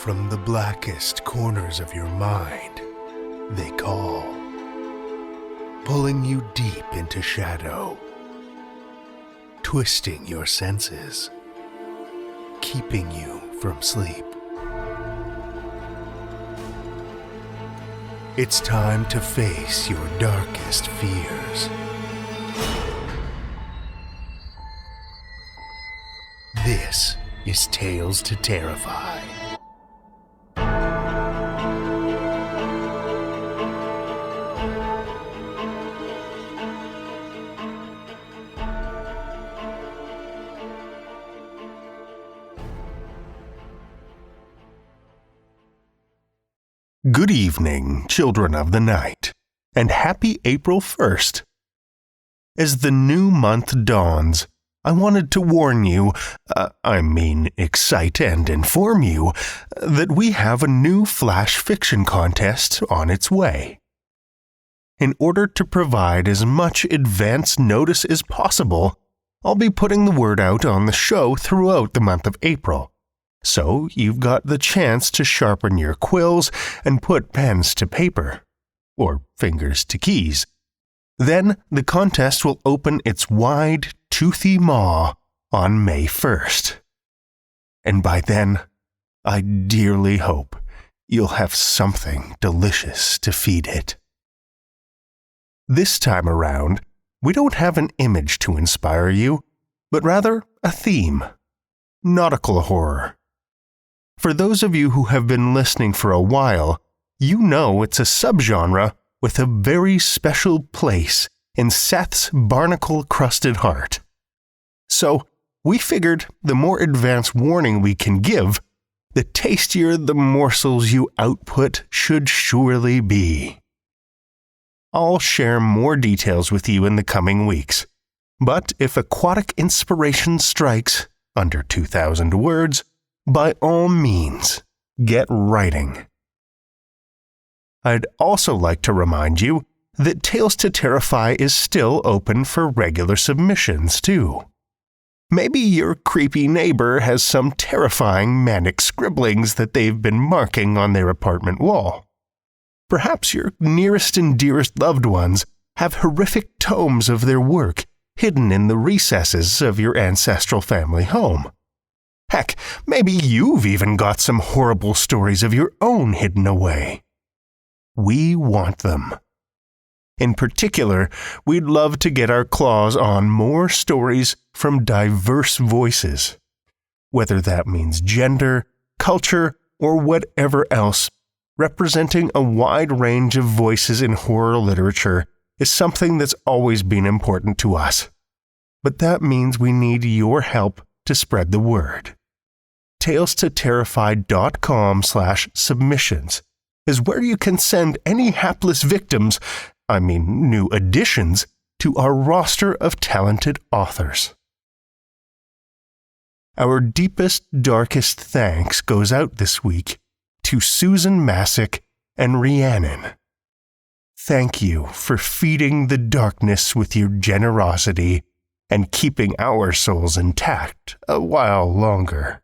From the blackest corners of your mind, they call, pulling you deep into shadow, twisting your senses, keeping you from sleep. It's time to face your darkest fears. This is Tales to Terrify. Good evening, children of the night, and happy April 1st. As the new month dawns, I wanted to warn you, excite and inform you, that we have a new flash fiction contest on its way. In order to provide as much advance notice as possible, I'll be putting the word out on the show throughout the month of April. So you've got the chance to sharpen your quills and put pens to paper, or fingers to keys. Then the contest will open its wide, toothy maw on May 1st. And by then, I dearly hope you'll have something delicious to feed it. This time around, we don't have an image to inspire you, but rather a theme: nautical horror. For those of you who have been listening for a while, you know it's a subgenre with a very special place in Seth's barnacle-crusted heart. So, we figured the more advance warning we can give, the tastier the morsels you output should surely be. I'll share more details with you in the coming weeks, but if aquatic inspiration strikes under 2,000 words, by all means, get writing. I'd also like to remind you that Tales to Terrify is still open for regular submissions, too. Maybe your creepy neighbor has some terrifying manic scribblings that they've been marking on their apartment wall. Perhaps your nearest and dearest loved ones have horrific tomes of their work hidden in the recesses of your ancestral family home. Heck, maybe you've even got some horrible stories of your own hidden away. We want them. In particular, we'd love to get our claws on more stories from diverse voices. Whether that means gender, culture, or whatever else, representing a wide range of voices in horror literature is something that's always been important to us. But that means we need your help to spread the word. TalesToTerrify.com/submissions is where you can send any hapless victims, new additions, to our roster of talented authors. Our deepest, darkest thanks goes out this week to Susan Masick and Rhiannon. Thank you for feeding the darkness with your generosity and keeping our souls intact a while longer.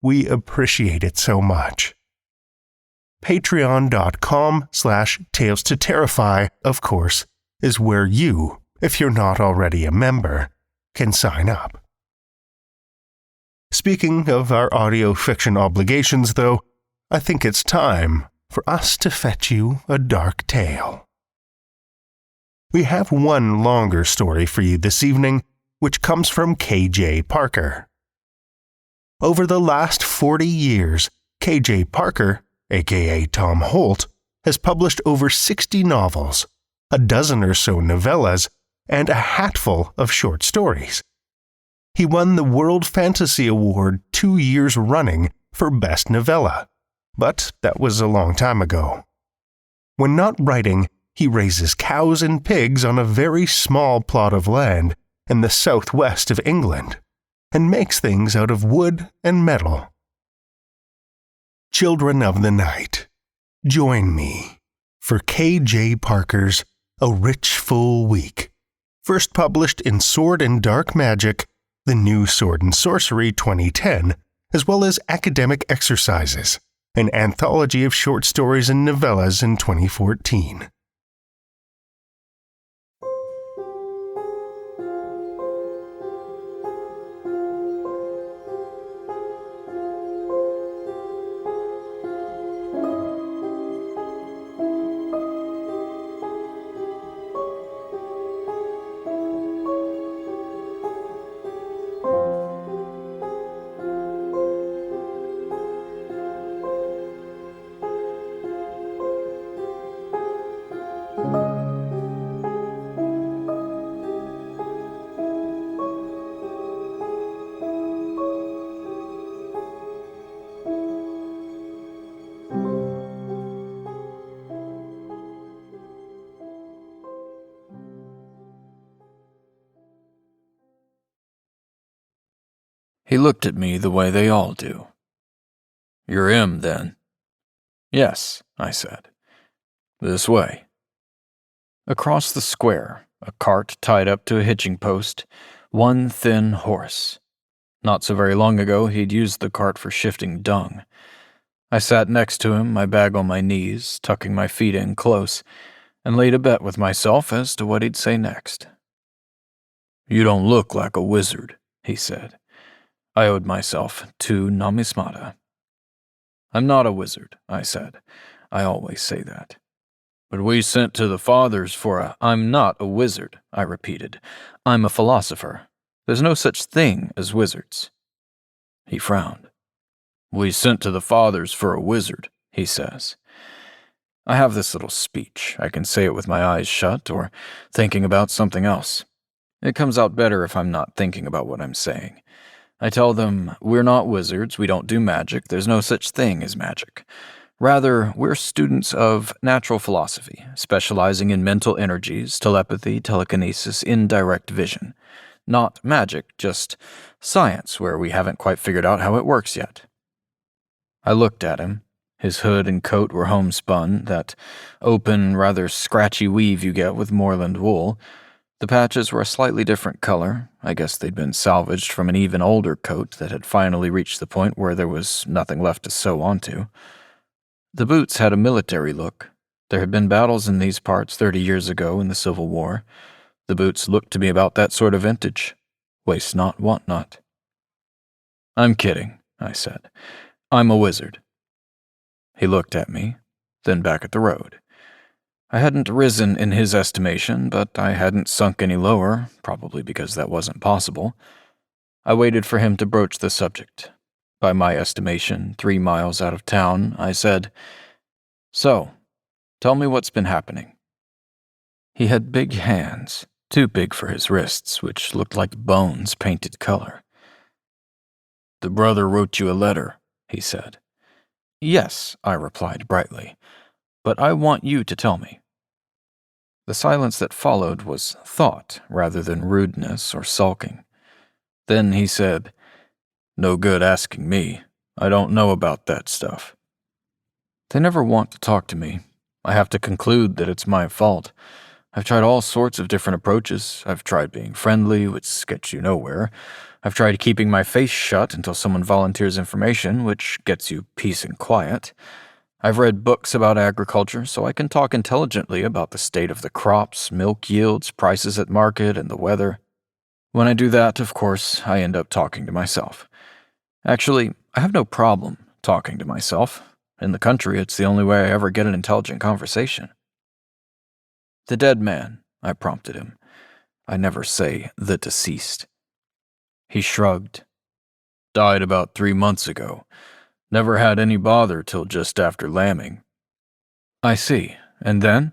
We appreciate it so much. Patreon.com/Tales to Terrify, of course, is where you, if you're not already a member, can sign up. Speaking of our audio fiction obligations, though, I think it's time for us to fetch you a dark tale. We have one longer story for you this evening, which comes from K.J. Parker. Over the last 40 years, K.J. Parker, aka Tom Holt, has published over 60 novels, a dozen or so novellas, and a hatful of short stories. He won the World Fantasy Award 2 years running for Best Novella, but that was a long time ago. When not writing, he raises cows and pigs on a very small plot of land in the southwest of England, and makes things out of wood and metal. Children of the night, join me for K.J. Parker's A Rich Full Week, first published in Sword and Dark Magic, The New Sword and Sorcery 2010, as well as academic exercises, an anthology of short stories and novellas in 2014. He looked at me the way they all do. "You're him, then?" "Yes," I said. "This way." Across the square, a cart tied up to a hitching post, one thin horse. Not so very long ago, he'd used the cart for shifting dung. I sat next to him, my bag on my knees, tucking my feet in close, and laid a bet with myself as to what he'd say next. "You don't look like a wizard," he said. I owed myself 2 nomismata. "I'm not a wizard," I said. I always say that. "But we sent to the fathers for a—" "I'm not a wizard," I repeated. "I'm a philosopher. There's no such thing as wizards." He frowned. "We sent to the fathers for a wizard," he says. I have this little speech. I can say it with my eyes shut or thinking about something else. It comes out better if I'm not thinking about what I'm saying. I tell them, we're not wizards, we don't do magic, there's no such thing as magic. Rather, we're students of natural philosophy, specializing in mental energies, telepathy, telekinesis, indirect vision. Not magic, just science, where we haven't quite figured out how it works yet. I looked at him. His hood and coat were homespun, that open, rather scratchy weave you get with moorland wool. The patches were a slightly different color. I guess they'd been salvaged from an even older coat that had finally reached the point where there was nothing left to sew onto. The boots had a military look. There had been battles in these parts 30 years ago in the Civil War. The boots looked to me about that sort of vintage. Waste not, want not. "I'm kidding," I said. "I'm a wizard." He looked at me, then back at the road. I hadn't risen in his estimation, but I hadn't sunk any lower, probably because that wasn't possible. I waited for him to broach the subject. By my estimation, 3 miles out of town, I said, "So, tell me what's been happening." He had big hands, too big for his wrists, which looked like bones painted color. "The brother wrote you a letter," he said. "Yes," I replied brightly, "but I want you to tell me." The silence that followed was thought rather than rudeness or sulking. Then he said, "No good asking me. I don't know about that stuff." They never want to talk to me. I have to conclude that it's my fault. I've tried all sorts of different approaches. I've tried being friendly, which gets you nowhere. I've tried keeping my face shut until someone volunteers information, which gets you peace and quiet. I've read books about agriculture, so I can talk intelligently about the state of the crops, milk yields, prices at market, and the weather. When I do that, of course, I end up talking to myself. Actually, I have no problem talking to myself. In the country, it's the only way I ever get an intelligent conversation. "The dead man," I prompted him. I never say the deceased. He shrugged. "Died about 3 months ago. Never had any bother till just after lambing." "I see. And then?"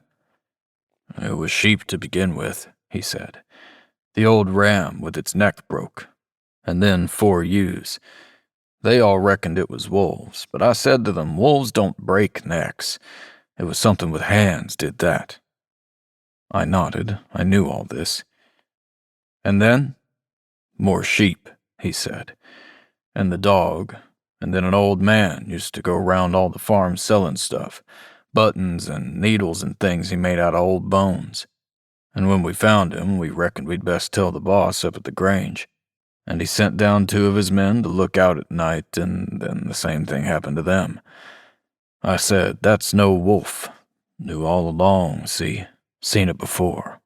"It was sheep to begin with," he said. "The old ram with its neck broke. And then 4 ewes. They all reckoned it was wolves, but I said to them, wolves don't break necks. It was something with hands did that." I nodded. I knew all this. "And then?" "More sheep," he said. "And the dog. And then an old man used to go round all the farms selling stuff, buttons and needles and things he made out of old bones. And when we found him, we reckoned we'd best tell the boss up at the Grange. And he sent down 2 of his men to look out at night, and then the same thing happened to them. I said, "That's no wolf. Knew all along, see? Seen it before."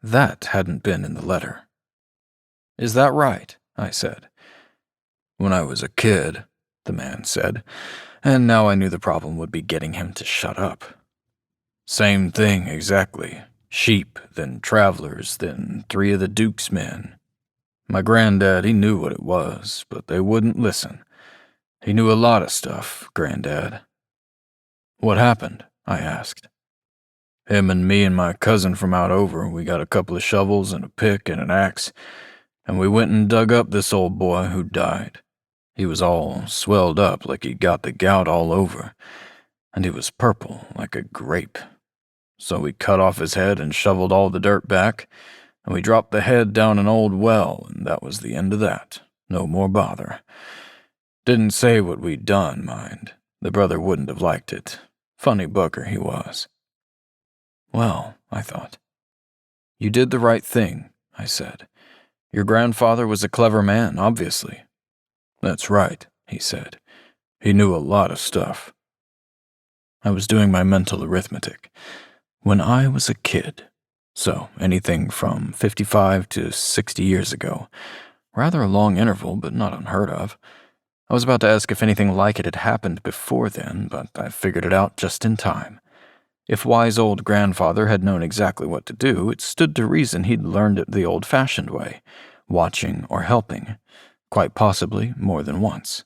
That hadn't been in the letter. "Is that right?" I said. "When I was a kid," the man said, and now I knew the problem would be getting him to shut up. "Same thing, exactly. Sheep, then travelers, then 3 of the Duke's men. My granddad, he knew what it was, but they wouldn't listen. He knew a lot of stuff, Granddad." "What happened?" I asked. "Him and me and my cousin from out over, we got a couple of shovels and a pick and an axe, and we went and dug up this old boy who died. He was all swelled up like he got the gout all over, and he was purple like a grape. So we cut off his head and shoveled all the dirt back, and we dropped the head down an old well, and that was the end of that. No more bother. Didn't say what we'd done, mind. The brother wouldn't have liked it. Funny bugger he was." "Well," I thought. "You did the right thing," I said. "Your grandfather was a clever man, obviously." "That's right," he said. "He knew a lot of stuff." I was doing my mental arithmetic. When I was a kid, so anything from 55 to 60 years ago, rather a long interval, but not unheard of. I was about to ask if anything like it had happened before then, but I figured it out just in time. If wise old grandfather had known exactly what to do, it stood to reason he'd learned it the old-fashioned way, watching or helping, quite possibly more than once.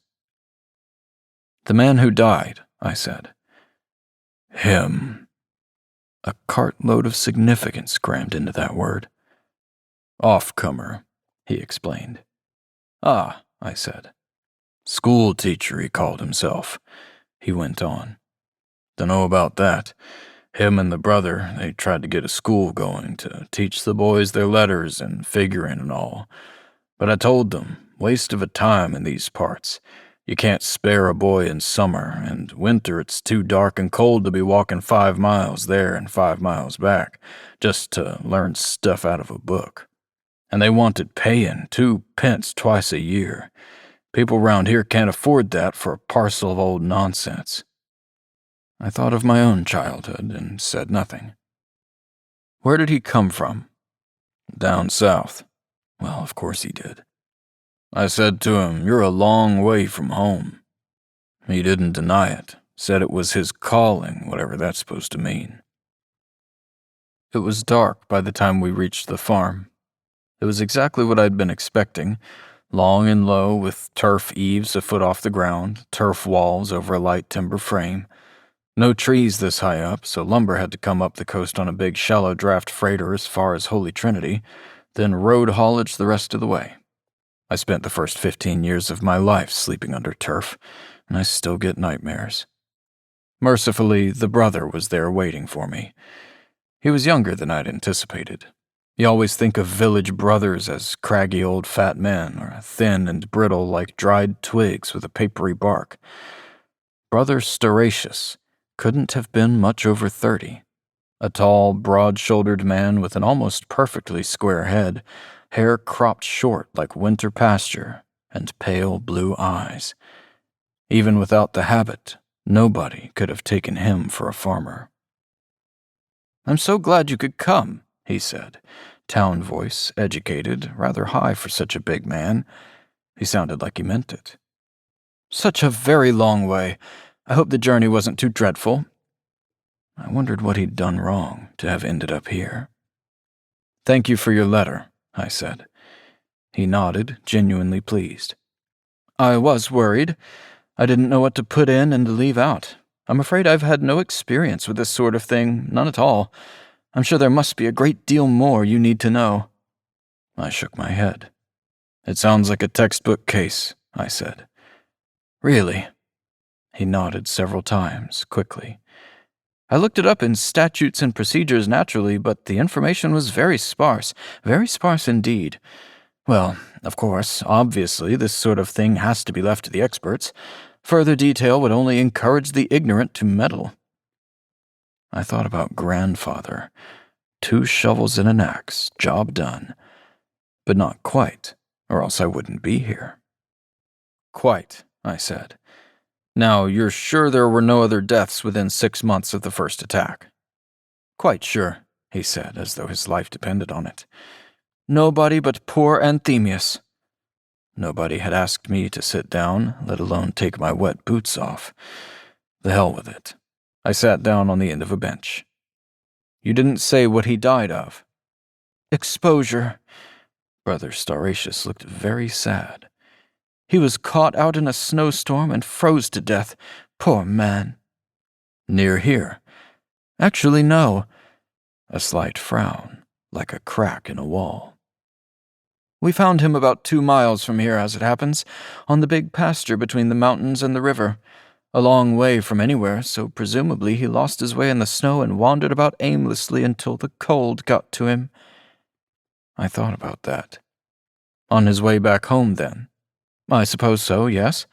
"The man who died," I said. "Him." A cartload of significance crammed into that word. "Off-comer," he explained. "Ah," I said. "School teacher, he called himself," he went on. "Dunno about that. Him and the brother, they tried to get a school going to teach the boys their letters and figuring and all. But I told them, waste of a time in these parts. You can't spare a boy in summer, and winter it's too dark and cold to be walking 5 miles there and 5 miles back, just to learn stuff out of a book. And they wanted paying 2 pence twice a year. People round here can't afford that for a parcel of old nonsense." I thought of my own childhood and said nothing. "Where did he come from?" "Down south." Well, of course he did. I said to him, "You're a long way from home." He didn't deny it, said it was his calling, whatever that's supposed to mean. It was dark by the time we reached the farm. It was exactly what I'd been expecting, long and low with turf eaves a foot off the ground, turf walls over a light timber frame. No trees this high up, so lumber had to come up the coast on a big shallow draft freighter as far as Holy Trinity, then road haulage the rest of the way. I spent the first 15 years of my life sleeping under turf, and I still get nightmares. Mercifully, the brother was there waiting for me. He was younger than I'd anticipated. You always think of village brothers as craggy old fat men, or thin and brittle like dried twigs with a papery bark. Brother Storatius couldn't have been much over 30. A tall, broad-shouldered man with an almost perfectly square head, hair cropped short like winter pasture, and pale blue eyes. Even without the habit, nobody could have taken him for a farmer. "I'm so glad you could come," he said, town voice, educated, rather high for such a big man. He sounded like he meant it. "Such a very long way. I hope the journey wasn't too dreadful." I wondered what he'd done wrong to have ended up here. "Thank you for your letter," I said. He nodded, genuinely pleased. "I was worried. I didn't know what to put in and to leave out. I'm afraid I've had no experience with this sort of thing, none at all. I'm sure there must be a great deal more you need to know." I shook my head. "It sounds like a textbook case," I said. "Really?" He nodded several times, quickly. "I looked it up in statutes and procedures naturally, but the information was very sparse indeed. Well, of course, obviously, this sort of thing has to be left to the experts. Further detail would only encourage the ignorant to meddle." I thought about grandfather. 2 shovels and an axe, job done. But not quite, or else I wouldn't be here. "Quite," I said. Now, you're sure there were no other deaths within 6 months of the first attack? Quite sure, he said, as though his life depended on it. Nobody but poor Anthemius. Nobody had asked me to sit down, let alone take my wet boots off. The hell with it. I sat down on the end of a bench. You didn't say what he died of. Exposure. Brother Stauracius looked very sad. He was caught out in a snowstorm and froze to death. Poor man. Near here. Actually, no. A slight frown, like a crack in a wall. We found him about 2 miles from here, as it happens, on the big pasture between the mountains and the river. A long way from anywhere, so presumably he lost his way in the snow and wandered about aimlessly until the cold got to him. I thought about that. On his way back home, then? I suppose so, yes.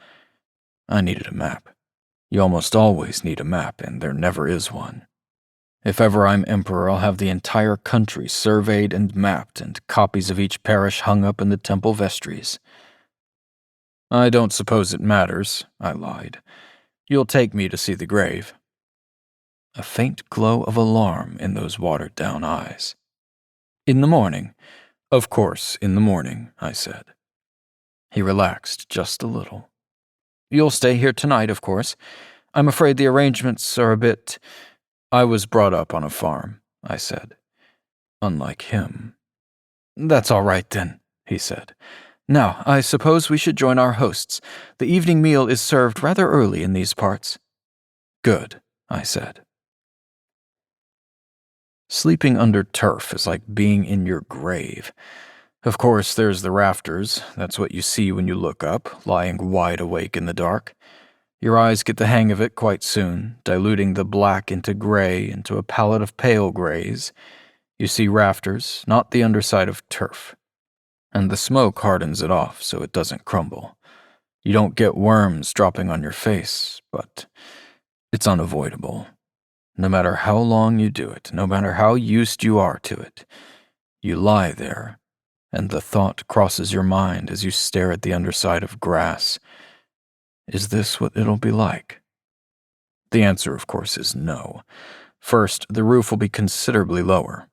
I needed a map. You almost always need a map, and there never is one. If ever I'm emperor, I'll have the entire country surveyed and mapped, and copies of each parish hung up in the temple vestries. I don't suppose it matters, I lied. You'll take me to see the grave. A faint glow of alarm in those watered-down eyes. In the morning. Of course, in the morning, I said. He relaxed just a little. You'll stay here tonight, of course. I'm afraid the arrangements are a bit... I was brought up on a farm, I said. Unlike him. That's all right, then, he said. Now, I suppose we should join our hosts. The evening meal is served rather early in these parts. Good, I said. Sleeping under turf is like being in your grave. Of course, there's the rafters. That's what you see when you look up, lying wide awake in the dark. Your eyes get the hang of it quite soon, diluting the black into gray, into a palette of pale grays. You see rafters, not the underside of turf. And the smoke hardens it off so it doesn't crumble. You don't get worms dropping on your face, but it's unavoidable. No matter how long you do it, no matter how used you are to it, you lie there, and the thought crosses your mind as you stare at the underside of grass. Is this what it'll be like? The answer, of course, is no. First, the roof will be considerably lower.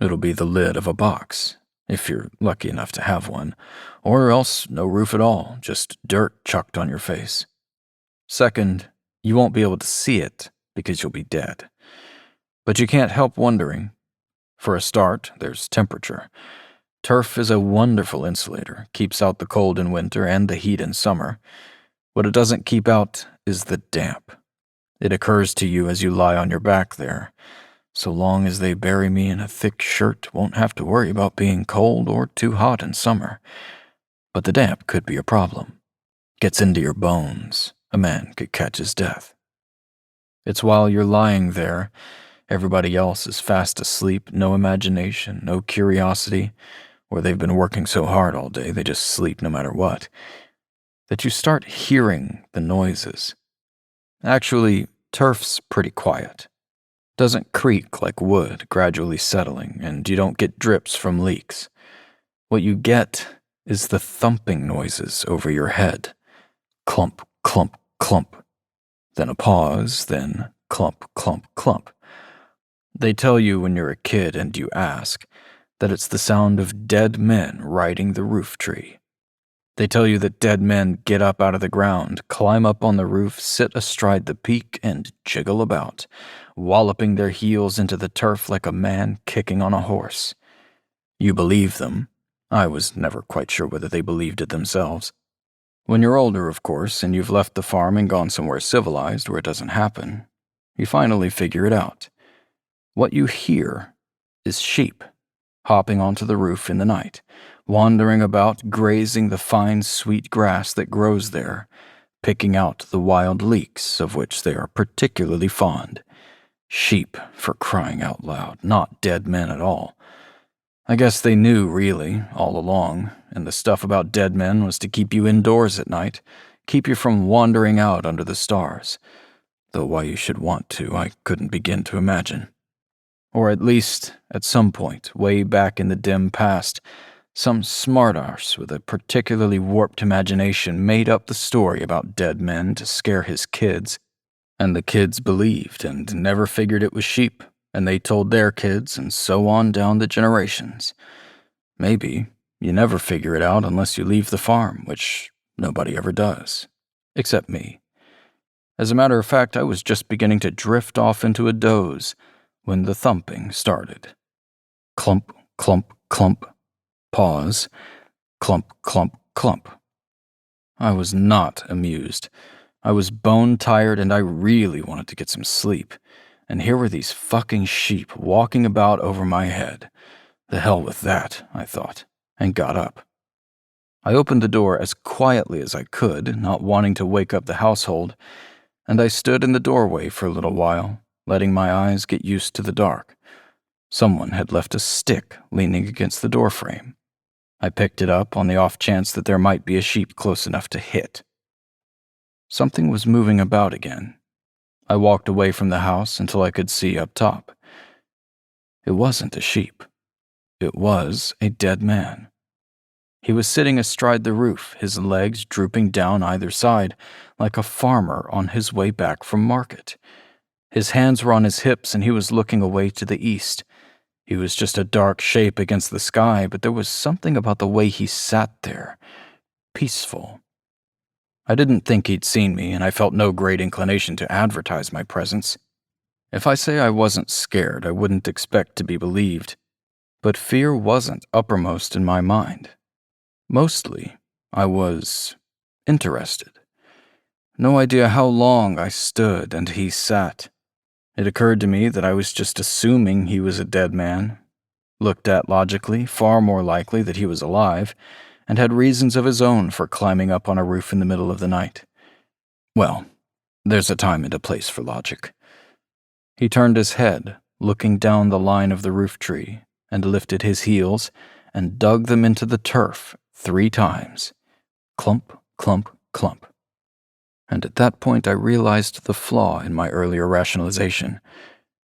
It'll be the lid of a box, if you're lucky enough to have one, or else no roof at all, just dirt chucked on your face. Second, you won't be able to see it because you'll be dead. But you can't help wondering. For a start, there's temperature. Turf is a wonderful insulator, keeps out the cold in winter and the heat in summer. What it doesn't keep out is the damp. It occurs to you as you lie on your back there. So long as they bury me in a thick shirt, won't have to worry about being cold or too hot in summer. But the damp could be a problem. Gets into your bones. A man could catch his death. It's while you're lying there, everybody else is fast asleep, no imagination, no curiosity, or they've been working so hard all day they just sleep no matter what, that you start hearing the noises. Actually, turf's pretty quiet. Doesn't creak like wood gradually settling, and you don't get drips from leaks. What you get is the thumping noises over your head. Clump, clump, clump. Then a pause, then clump, clump, clump. They tell you when you're a kid and you ask that it's the sound of dead men riding the roof tree. They tell you that dead men get up out of the ground, climb up on the roof, sit astride the peak, and jiggle about, walloping their heels into the turf like a man kicking on a horse. You believe them. I was never quite sure whether they believed it themselves. When you're older, of course, and you've left the farm and gone somewhere civilized where it doesn't happen, you finally figure it out. What you hear is sheep hopping onto the roof in the night, wandering about, grazing the fine, sweet grass that grows there, picking out the wild leeks of which they are particularly fond. Sheep, for crying out loud, not dead men at all. I guess they knew, really, all along, and the stuff about dead men was to keep you indoors at night, keep you from wandering out under the stars, though why you should want to, I couldn't begin to imagine. Or at least, at some point, way back in the dim past, Some smartass with a particularly warped imagination made up the story about dead men to scare his kids, and the kids believed and never figured it was sheep, and they told their kids, and so on down the generations. Maybe you never figure it out unless you leave the farm, which nobody ever does, except me. As a matter of fact, I was just beginning to drift off into a doze when the thumping started. Clump, clump, clump. Pause. Clump, clump, clump. I was not amused. I was bone-tired and I really wanted to get some sleep. And here were these fucking sheep walking about over my head. The hell with that, I thought, and got up. I opened the door as quietly as I could, not wanting to wake up the household, and I stood in the doorway for a little while, letting my eyes get used to the dark. Someone had left a stick leaning against the doorframe. I picked it up on the off chance that there might be a sheep close enough to hit. Something was moving about again. I walked away from the house until I could see up top. It wasn't a sheep. It was a dead man. He was sitting astride the roof, his legs drooping down either side, like a farmer on his way back from market. His hands were on his hips and he was looking away to the east. He was just a dark shape against the sky, but there was something about the way he sat there. Peaceful. I didn't think he'd seen me, and I felt no great inclination to advertise my presence. If I say I wasn't scared, I wouldn't expect to be believed. But fear wasn't uppermost in my mind. Mostly, I was interested. No idea how long I stood and he sat. It occurred to me that I was just assuming he was a dead man. Looked at logically, far more likely that he was alive, and had reasons of his own for climbing up on a roof in the middle of the night. Well, there's a time and a place for logic. He turned his head, looking down the line of the roof tree, and lifted his heels and dug them into the turf 3 times. Clump, clump, clump. And at that point I realized the flaw in my earlier rationalization.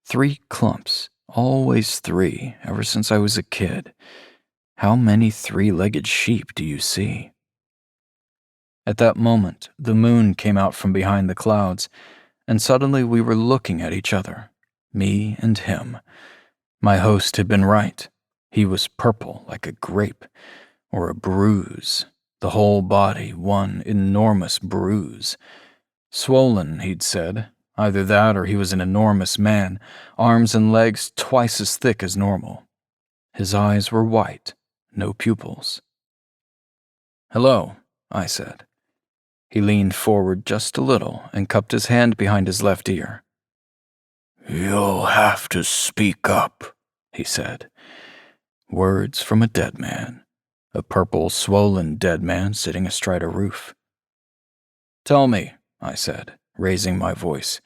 3 clumps, always 3, ever since I was a kid. How many 3-legged sheep do you see? At that moment, the moon came out from behind the clouds, and suddenly we were looking at each other, me and him. My host had been right. He was purple like a grape, or a bruise. The whole body one enormous bruise. Swollen, he'd said. Either that or he was an enormous man, arms and legs twice as thick as normal. His eyes were white, no pupils. "Hello," I said. He leaned forward just a little and cupped his hand behind his left ear. "You'll have to speak up," he said. Words from a dead man. A purple, swollen dead man sitting astride a roof. "Tell me," I said, raising my voice,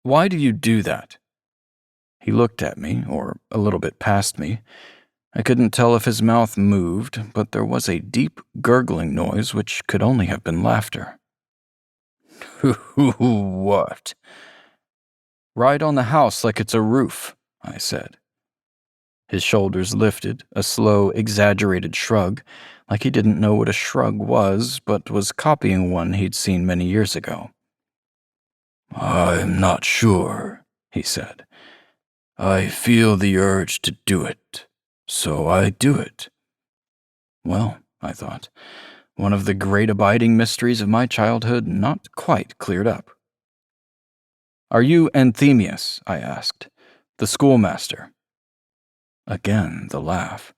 "why do you do that?" He looked at me, or a little bit past me. I couldn't tell if his mouth moved, but there was a deep gurgling noise which could only have been laughter. "What?" "Ride on the house like it's a roof," I said. His shoulders lifted, a slow, exaggerated shrug, like he didn't know what a shrug was, but was copying one he'd seen many years ago. "I'm not sure," he said. "I feel the urge to do it, so I do it." Well, I thought, one of the great abiding mysteries of my childhood not quite cleared up. "Are you Anthemius?" I asked. "The schoolmaster?" Again the laugh.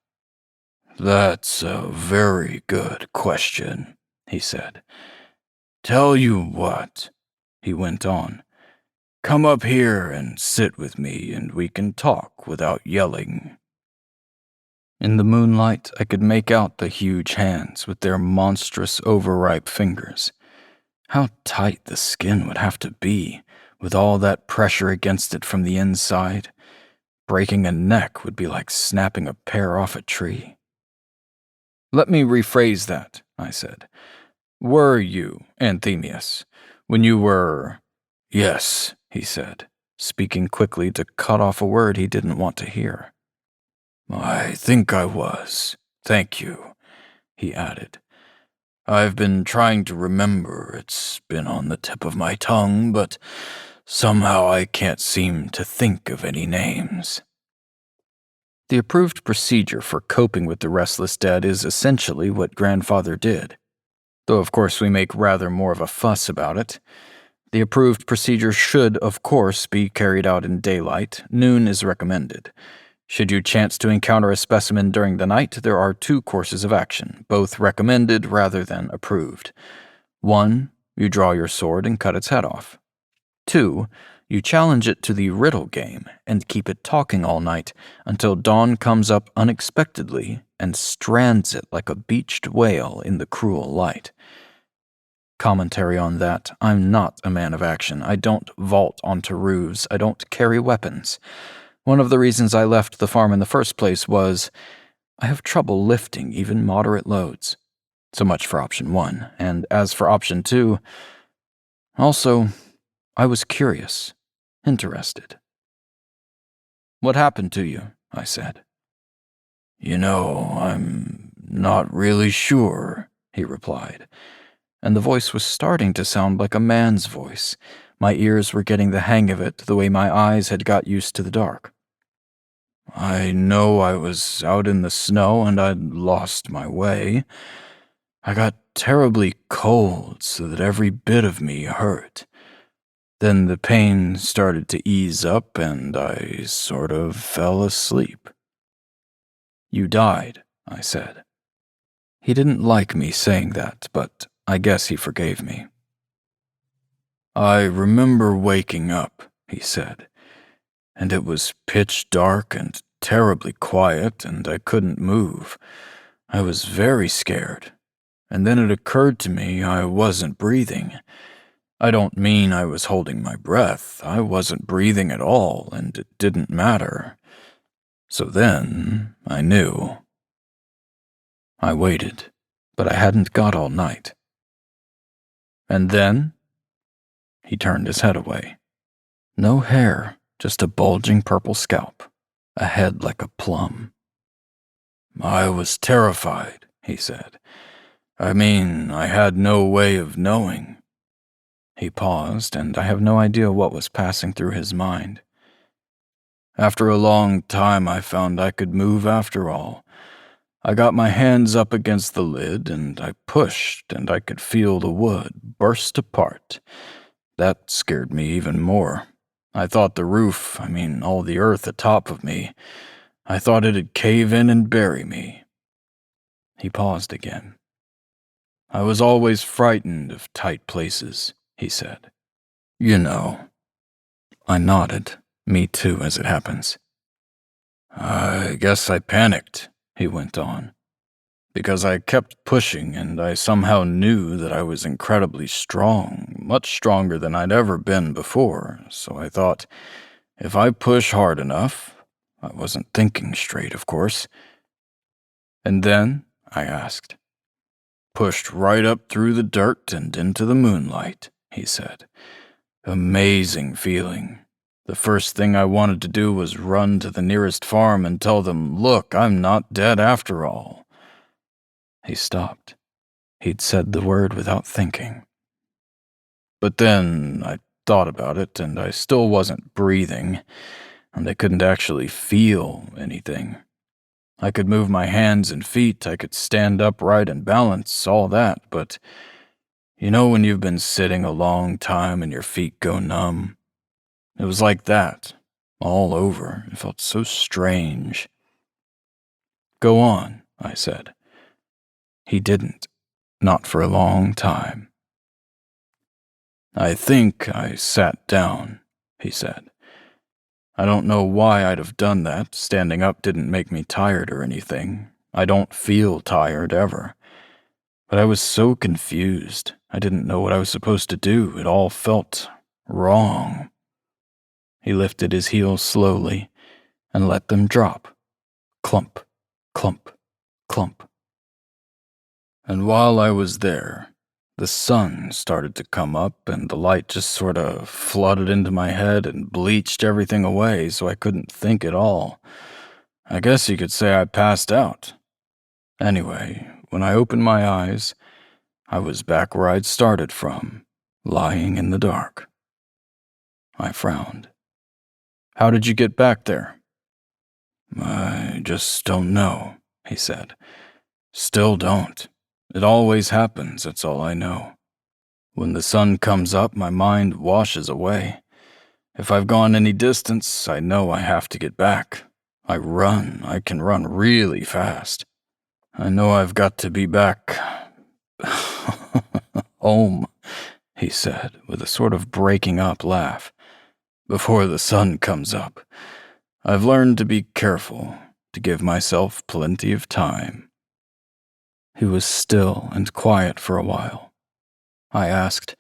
"That's a very good question," he said. "Tell you what," he went on. "Come up here and sit with me and we can talk without yelling." In the moonlight, I could make out the huge hands with their monstrous overripe fingers. How tight the skin would have to be, with all that pressure against it from the inside. Breaking a neck would be like snapping a pear off a tree. "Let me rephrase that," I said. "Were you Anthemius when you were—" "Yes," he said, speaking quickly to cut off a word he didn't want to hear. "I think I was Thank you," he added. "I've been trying to remember. It's been on the tip of my tongue, but somehow I can't seem to think of any names." The approved procedure for coping with the restless dead is essentially what Grandfather did, though of course we make rather more of a fuss about it. The approved procedure should, of course, be carried out in daylight. Noon is recommended. Should you chance to encounter a specimen during the night, there are 2 courses of action, both recommended rather than approved. 1, you draw your sword and cut its head off. 2, you challenge it to the riddle game and keep it talking all night until dawn comes up unexpectedly and strands it like a beached whale in the cruel light. Commentary on that: I'm not a man of action. I don't vault onto roofs. I don't carry weapons. One of the reasons I left the farm in the first place was I have trouble lifting even moderate loads. So much for option 1. And as for option 2, also, I was curious, interested. "What happened to you?" I said. "I'm not really sure," he replied, and the voice was starting to sound like a man's voice. My ears were getting the hang of it the way my eyes had got used to the dark. "I know I was out in the snow and I'd lost my way. I got terribly cold so that every bit of me hurt. Then the pain started to ease up and I sort of fell asleep." "You died," I said. He didn't like me saying that, but I guess he forgave me. "I remember waking up," he said, "and it was pitch dark and terribly quiet and I couldn't move. I was very scared, and then it occurred to me I wasn't breathing. I don't mean I was holding my breath. I wasn't breathing at all, and it didn't matter. So then I knew." I waited, but I hadn't got all night. "And then?" He turned his head away. No hair, just a bulging purple scalp, a head like a plum. "I was terrified," he said. "I mean, I had no way of knowing." He paused, and I have no idea what was passing through his mind. "After a long time, I found I could move after all. I got my hands up against the lid, and I pushed, and I could feel the wood burst apart. That scared me even more. I thought the roof, all the earth atop of me, I thought it'd cave in and bury me." He paused again. "I was always frightened of tight places," he said. "You know." I nodded. Me too, as it happens. "I guess I panicked," he went on, "because I kept pushing and I somehow knew that I was incredibly strong, much stronger than I'd ever been before, so I thought, if I push hard enough— I wasn't thinking straight, of course." "And then?" I asked. "Pushed right up through the dirt and into the moonlight," he said. "Amazing feeling. The first thing I wanted to do was run to the nearest farm and tell them, 'Look, I'm not dead after all.'" He stopped. He'd said the word without thinking. "But then I thought about it, and I still wasn't breathing, and I couldn't actually feel anything. I could move my hands and feet, I could stand upright and balance, all that, but you know when you've been sitting a long time and your feet go numb? It was like that, all over. It felt so strange." "Go on," I said. He didn't. Not for a long time. "I think I sat down," he said. "I don't know why I'd have done that. Standing up didn't make me tired or anything. I don't feel tired ever. But I was so confused. I didn't know what I was supposed to do. It all felt wrong." He lifted his heels slowly and let them drop. Clump, clump, clump. "And while I was there, the sun started to come up and the light just sort of flooded into my head and bleached everything away so I couldn't think at all. I guess you could say I passed out. Anyway, when I opened my eyes, I was back where I'd started from, lying in the dark. I frowned. How did you get back there? I just don't know, he said. Still don't. It always happens, that's all I know. When the sun comes up, my mind washes away. If I've gone any distance, I know I have to get back. I can run really fast. I know I've got to be back home, he said, with a sort of breaking up laugh. Before the sun comes up. I've learned to be careful, to give myself plenty of time. He was still and quiet for a while. I asked,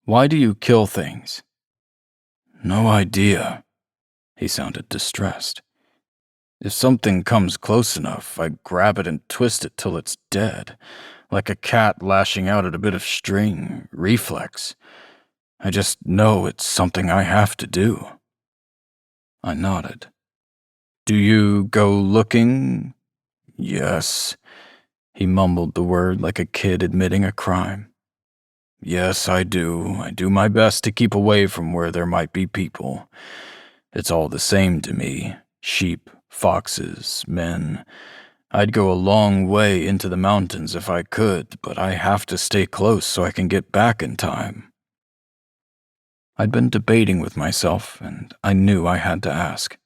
"Why do you kill things?" "No idea." He sounded distressed. "If something comes close enough, I grab it and twist it till it's dead, like a cat lashing out at a bit of string, reflex. I just know it's something I have to do." I nodded. "Do you go looking?" "Yes." He mumbled the word like a kid admitting a crime. "Yes, I do. I do my best to keep away from where there might be people. It's all the same to me. Sheep, foxes, men. I'd go a long way into the mountains if I could, but I have to stay close so I can get back in time." I'd been debating with myself, and I knew I had to ask.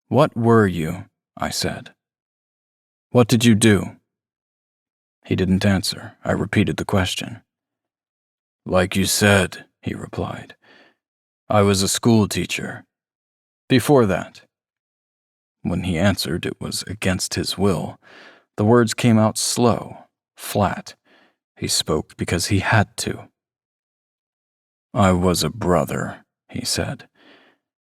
"What were you?" I said. "What did you do?" He didn't answer. I repeated the question. "Like you said," he replied. "I was a school teacher." "Before that?" When he answered, it was against his will. The words came out slow, flat. He spoke because he had to. "I was a brother," he said.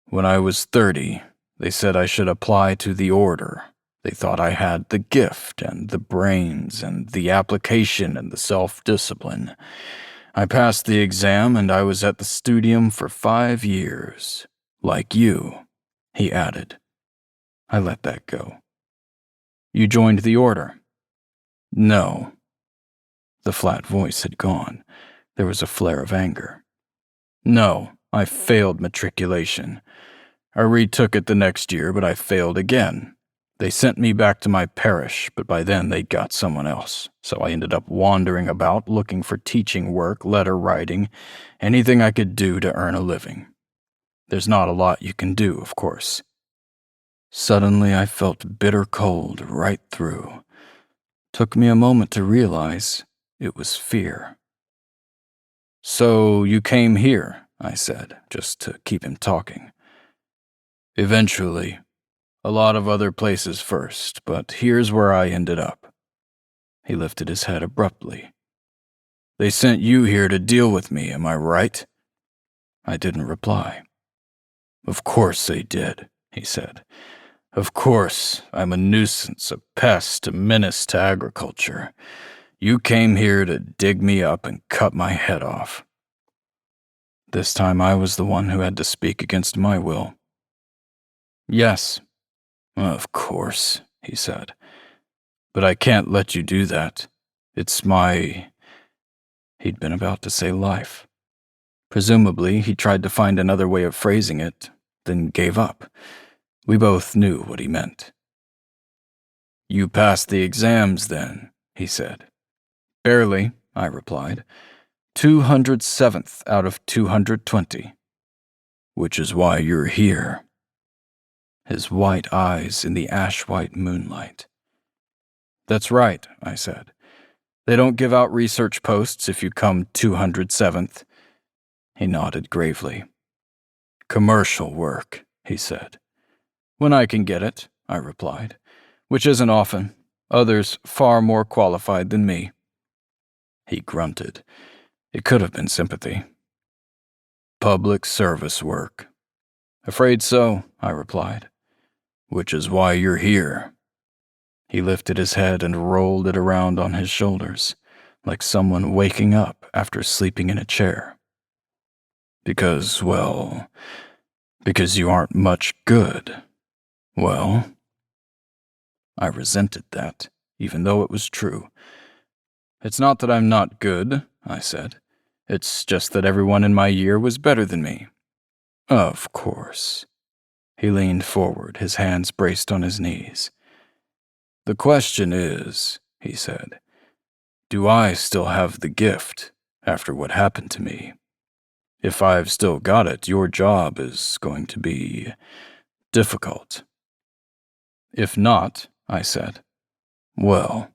"When I was 30, they said I should apply to the order. They thought I had the gift and the brains and the application and the self-discipline. I passed the exam and I was at the studium for 5 years. Like you," he added. I let that go. "You joined the order?" "No." The flat voice had gone. There was a flare of anger. "No, I failed matriculation. I retook it the next year, but I failed again. They sent me back to my parish, but by then they'd got someone else, so I ended up wandering about looking for teaching work, letter writing, anything I could do to earn a living. There's not a lot you can do, of course." Suddenly I felt bitter cold right through. Took me a moment to realize it was fear. "So you came here," I said, just to keep him talking. "Eventually. A lot of other places first, but here's where I ended up." He lifted his head abruptly. "They sent you here to deal with me, am I right?" I didn't reply. "Of course they did," he said. "Of course, I'm a nuisance, a pest, a menace to agriculture. You came here to dig me up and cut my head off." This time I was the one who had to speak against my will. "Yes." "Of course," he said. "But I can't let you do that. It's my—" He'd been about to say life. Presumably, he tried to find another way of phrasing it, then gave up. We both knew what he meant. "You passed the exams, then," he said. "Barely," I replied. 207th out of 220. "Which is why you're here." His white eyes in the ash-white moonlight. "That's right," I said. "They don't give out research posts if you come 207th. He nodded gravely. "Commercial work," he said. "When I can get it," I replied, "which isn't often. Others far more qualified than me." He grunted. It could have been sympathy. "Public service work." "Afraid so," I replied. "Which is why you're here." He lifted his head and rolled it around on his shoulders, like someone waking up after sleeping in a chair. Because you aren't much good. Well, I resented that, even though it was true. It's not that I'm not good, I said. It's just that everyone in my year was better than me. Of course. He leaned forward, his hands braced on his knees. The question is, he said, do I still have the gift after what happened to me? If I've still got it, your job is going to be difficult. If not, I said. Well,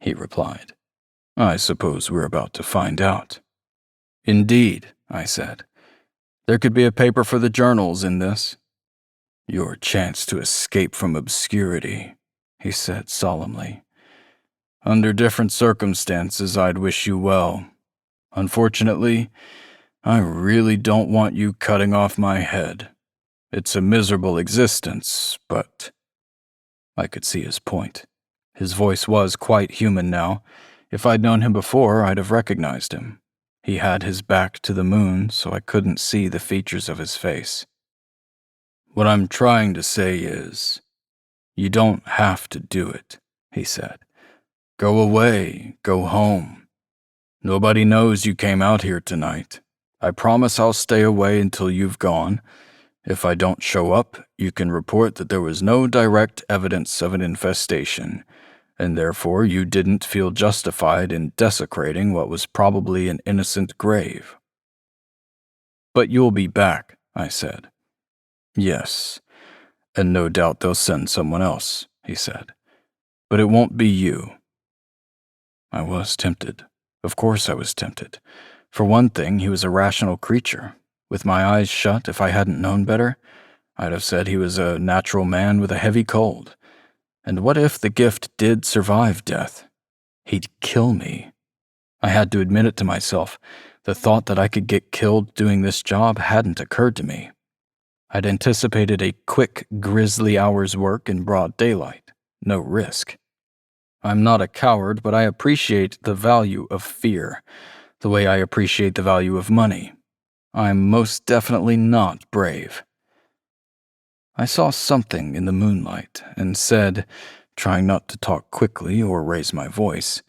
he replied, I suppose we're about to find out. Indeed, I said. There could be a paper for the journals in this. Your chance to escape from obscurity, he said solemnly. Under different circumstances, I'd wish you well. Unfortunately, I really don't want you cutting off my head. It's a miserable existence, but... I could see his point. His voice was quite human now. If I'd known him before, I'd have recognized him. He had his back to the moon, so I couldn't see the features of his face. What I'm trying to say is, you don't have to do it, he said. Go away, go home. Nobody knows you came out here tonight. I promise I'll stay away until you've gone. If I don't show up, you can report that there was no direct evidence of an infestation, and therefore you didn't feel justified in desecrating what was probably an innocent grave. But you'll be back, I said. Yes, and no doubt they'll send someone else, he said. But it won't be you. I was tempted. Of course I was tempted. For one thing, he was a rational creature. With my eyes shut, if I hadn't known better, I'd have said he was a natural man with a heavy cold. And what if the gift did survive death? He'd kill me. I had to admit it to myself. The thought that I could get killed doing this job hadn't occurred to me. I'd anticipated a quick, grisly hour's work in broad daylight. No risk. I'm not a coward, but I appreciate the value of fear, the way I appreciate the value of money. I'm most definitely not brave. I saw something in the moonlight and said, trying not to talk quickly or raise my voice,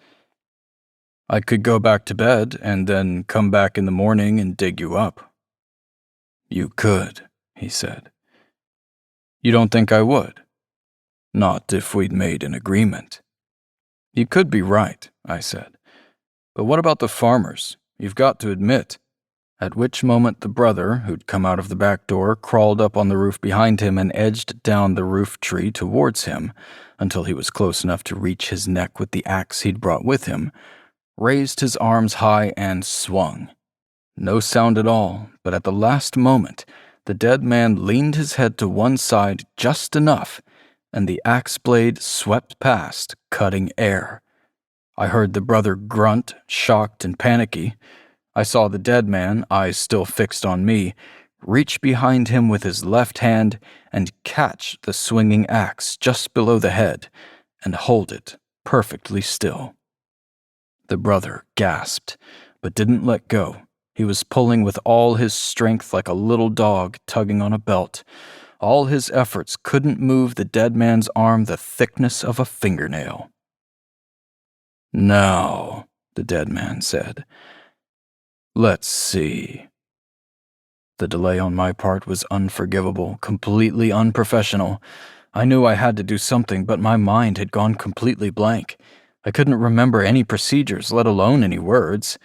I could go back to bed and then come back in the morning and dig you up. You could, he said. You don't think I would? Not if we'd made an agreement. You could be right, I said. But what about the farmers? You've got to admit. At which moment the brother, who'd come out of the back door, crawled up on the roof behind him and edged down the roof tree towards him until he was close enough to reach his neck with the axe he'd brought with him, raised his arms high and swung. No sound at all, but at the last moment, the dead man leaned his head to one side just enough, and the axe blade swept past, cutting air. I heard the brother grunt, shocked and panicky. I saw the dead man, eyes still fixed on me, reach behind him with his left hand and catch the swinging axe just below the head and hold it perfectly still. The brother gasped, but didn't let go. He was pulling with all his strength like a little dog tugging on a belt. All his efforts couldn't move the dead man's arm the thickness of a fingernail. Now, the dead man said, let's see. The delay on my part was unforgivable, completely unprofessional. I knew I had to do something, but my mind had gone completely blank. I couldn't remember any procedures, let alone any words.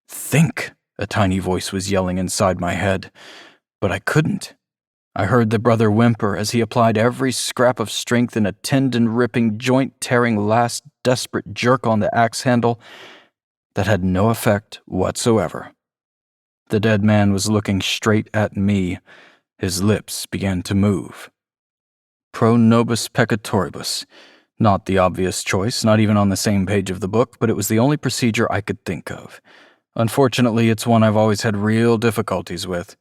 Think, a tiny voice was yelling inside my head, but I couldn't. I heard the brother whimper as he applied every scrap of strength in a tendon-ripping, joint-tearing last desperate jerk on the axe handle that had no effect whatsoever. The dead man was looking straight at me. His lips began to move. Pro nobis peccatoribus. Not the obvious choice, not even on the same page of the book, but it was the only procedure I could think of. Unfortunately, it's one I've always had real difficulties with.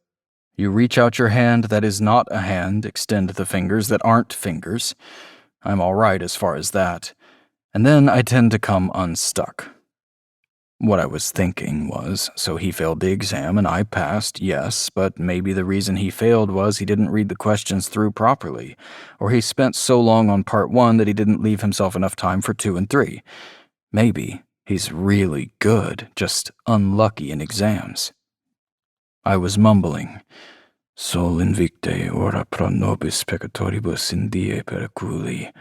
You reach out your hand that is not a hand, extend the fingers that aren't fingers. I'm all right as far as that. And then I tend to come unstuck. What I was thinking was, so he failed the exam and I passed, yes, but maybe the reason he failed was he didn't read the questions through properly, or he spent so long on part 1 that he didn't leave himself enough time for 2 and 3. Maybe he's really good, just unlucky in exams. I was mumbling, Sol invicte ora pro nobis peccatoribus in die periculi.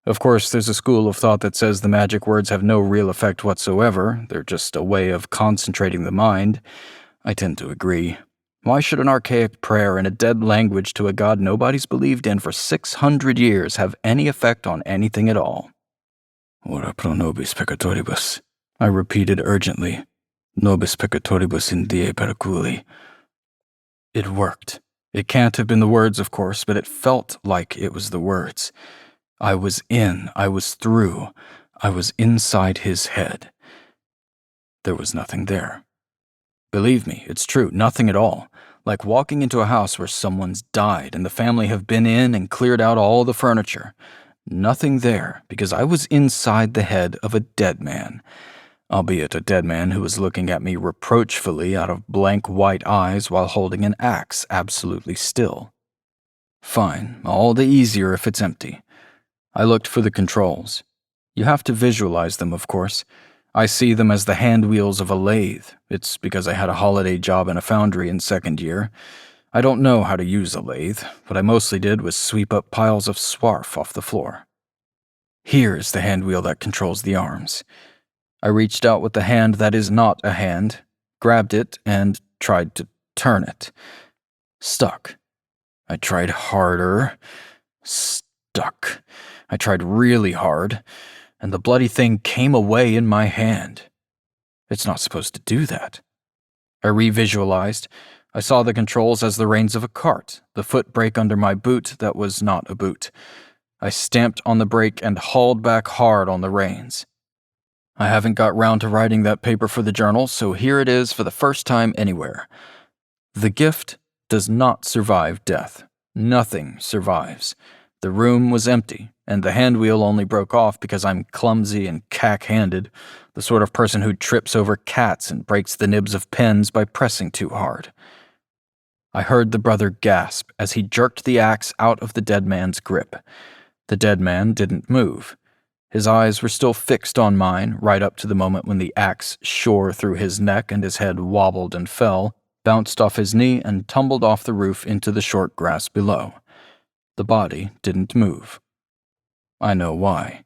Of course, there's a school of thought that says the magic words have no real effect whatsoever. They're just a way of concentrating the mind. I tend to agree. Why should an archaic prayer in a dead language to a god nobody's believed in for 600 years have any effect on anything at all? Ora pro nobis peccatoribus, I repeated urgently. Nobis peccatoribus in die periculi. It worked. It can't have been the words, of course, but it felt like it was the words. I was in, I was through, I was inside his head. There was nothing there. Believe me, it's true, nothing at all. Like walking into a house where someone's died and the family have been in and cleared out all the furniture. Nothing there, because I was inside the head of a dead man, albeit a dead man who was looking at me reproachfully out of blank white eyes while holding an axe absolutely still. Fine, all the easier if it's empty. I looked for the controls. You have to visualize them, of course. I see them as the hand wheels of a lathe. It's because I had a holiday job in a foundry in second year. I don't know how to use a lathe. What I mostly did was sweep up piles of swarf off the floor. Here is the hand wheel that controls the arms. I reached out with the hand that is not a hand, grabbed it, and tried to turn it. Stuck. I tried harder. Stuck. I tried really hard, and the bloody thing came away in my hand. It's not supposed to do that. I revisualized. I saw the controls as the reins of a cart, the foot brake under my boot that was not a boot. I stamped on the brake and hauled back hard on the reins. I haven't got round to writing that paper for the journal, so here it is for the first time anywhere. The gift does not survive death. Nothing survives. The room was empty, and the hand wheel only broke off because I'm clumsy and cack-handed, the sort of person who trips over cats and breaks the nibs of pens by pressing too hard. I heard the brother gasp as he jerked the axe out of the dead man's grip. The dead man didn't move. His eyes were still fixed on mine right up to the moment when the axe shore through his neck and his head wobbled and fell, bounced off his knee, and tumbled off the roof into the short grass below. The body didn't move. I know why.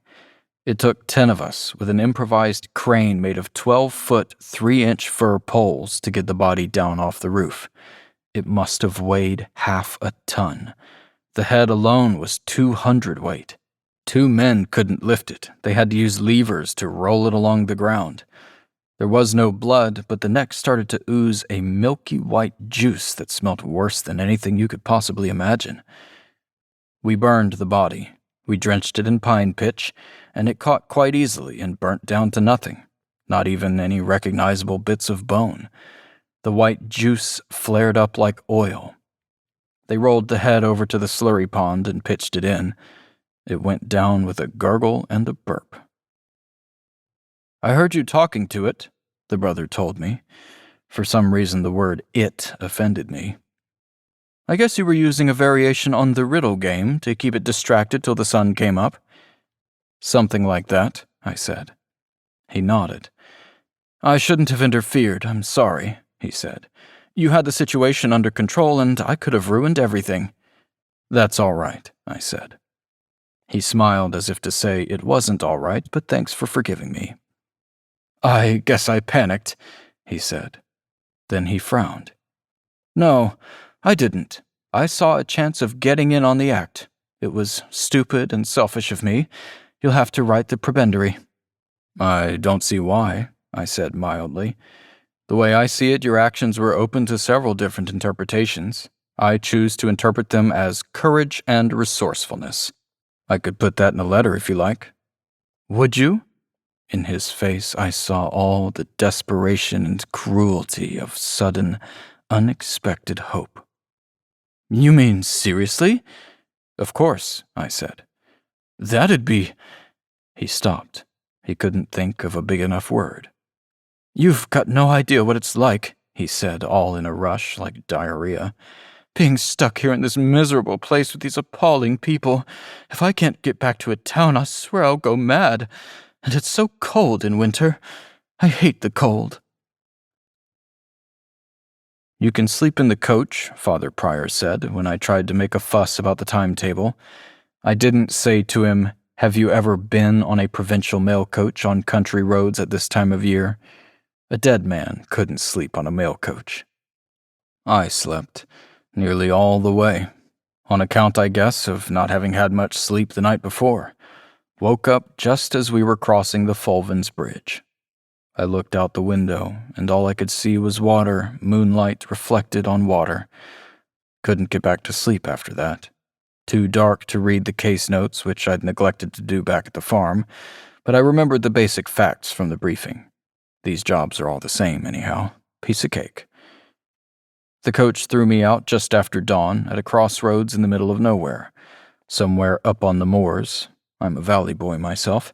It took 10 of us with an improvised crane made of 12-foot, 3-inch fir poles to get the body down off the roof. It must have weighed half a ton. The head alone was 200 weight. 2 men couldn't lift it. They had to use levers to roll it along the ground. There was no blood, but the neck started to ooze a milky white juice that smelt worse than anything you could possibly imagine. We burned the body. We drenched it in pine pitch, and it caught quite easily and burnt down to nothing, not even any recognizable bits of bone. The white juice flared up like oil. They rolled the head over to the slurry pond and pitched it in. It went down with a gurgle and a burp. I heard you talking to it, the brother told me. For some reason the word it offended me. I guess you were using a variation on the riddle game to keep it distracted till the sun came up. Something like that, I said. He nodded. I shouldn't have interfered, I'm sorry, he said. You had the situation under control and I could have ruined everything. That's all right, I said. He smiled as if to say it wasn't all right, but thanks for forgiving me. I guess I panicked, he said. Then he frowned. No, I didn't. I saw a chance of getting in on the act. It was stupid and selfish of me. You'll have to write the prebendary. I don't see why, I said mildly. The way I see it, your actions were open to several different interpretations. I choose to interpret them as courage and resourcefulness. I could put that in a letter if you like. Would you? In his face, I saw all the desperation and cruelty of sudden, unexpected hope. You mean seriously? Of course, I said. That'd be... He stopped. He couldn't think of a big enough word. "You've got no idea what it's like," he said, all in a rush, like diarrhea. "Being stuck here in this miserable place with these appalling people. If I can't get back to a town, I swear I'll go mad. And it's so cold in winter. I hate the cold." "You can sleep in the coach," Father Pryor said when I tried to make a fuss about the timetable. I didn't say to him, "Have you ever been on a provincial mail coach on country roads at this time of year?" A dead man couldn't sleep on a mail coach. I slept nearly all the way, on account, I guess, of not having had much sleep the night before. Woke up just as we were crossing the Fulvins Bridge. I looked out the window, and all I could see was water, moonlight reflected on water. Couldn't get back to sleep after that. Too dark to read the case notes, which I'd neglected to do back at the farm, but I remembered the basic facts from the briefing. These jobs are all the same, anyhow. Piece of cake. The coach threw me out just after dawn at a crossroads in the middle of nowhere, somewhere up on the moors. I'm a valley boy myself.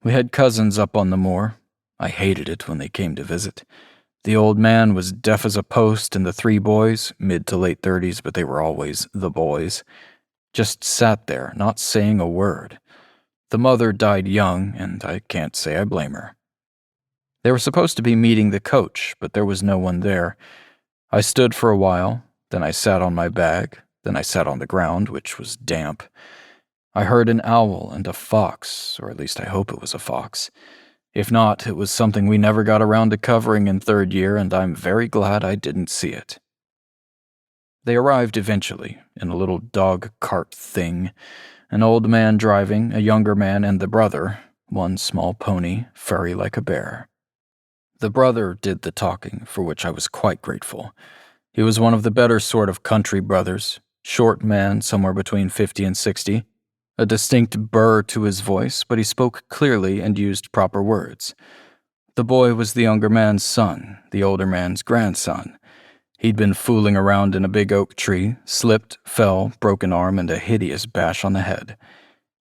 We had cousins up on the moor. I hated it when they came to visit. The old man was deaf as a post, and the three boys, mid to late 30s, but they were always the boys, just sat there, not saying a word. The mother died young, and I can't say I blame her. They were supposed to be meeting the coach, but there was no one there. I stood for a while, then I sat on my bag, then I sat on the ground, which was damp. I heard an owl and a fox, or at least I hope it was a fox. If not, it was something we never got around to covering in third year, and I'm very glad I didn't see it. They arrived eventually, in a little dog cart thing, an old man driving, a younger man, and the brother, one small pony, furry like a bear. The brother did the talking, for which I was quite grateful. He was one of the better sort of country brothers, short man somewhere between 50 and 60, a distinct burr to his voice, but he spoke clearly and used proper words. The boy was the younger man's son, the older man's grandson. He'd been fooling around in a big oak tree, slipped, fell, broke an arm, and a hideous bash on the head.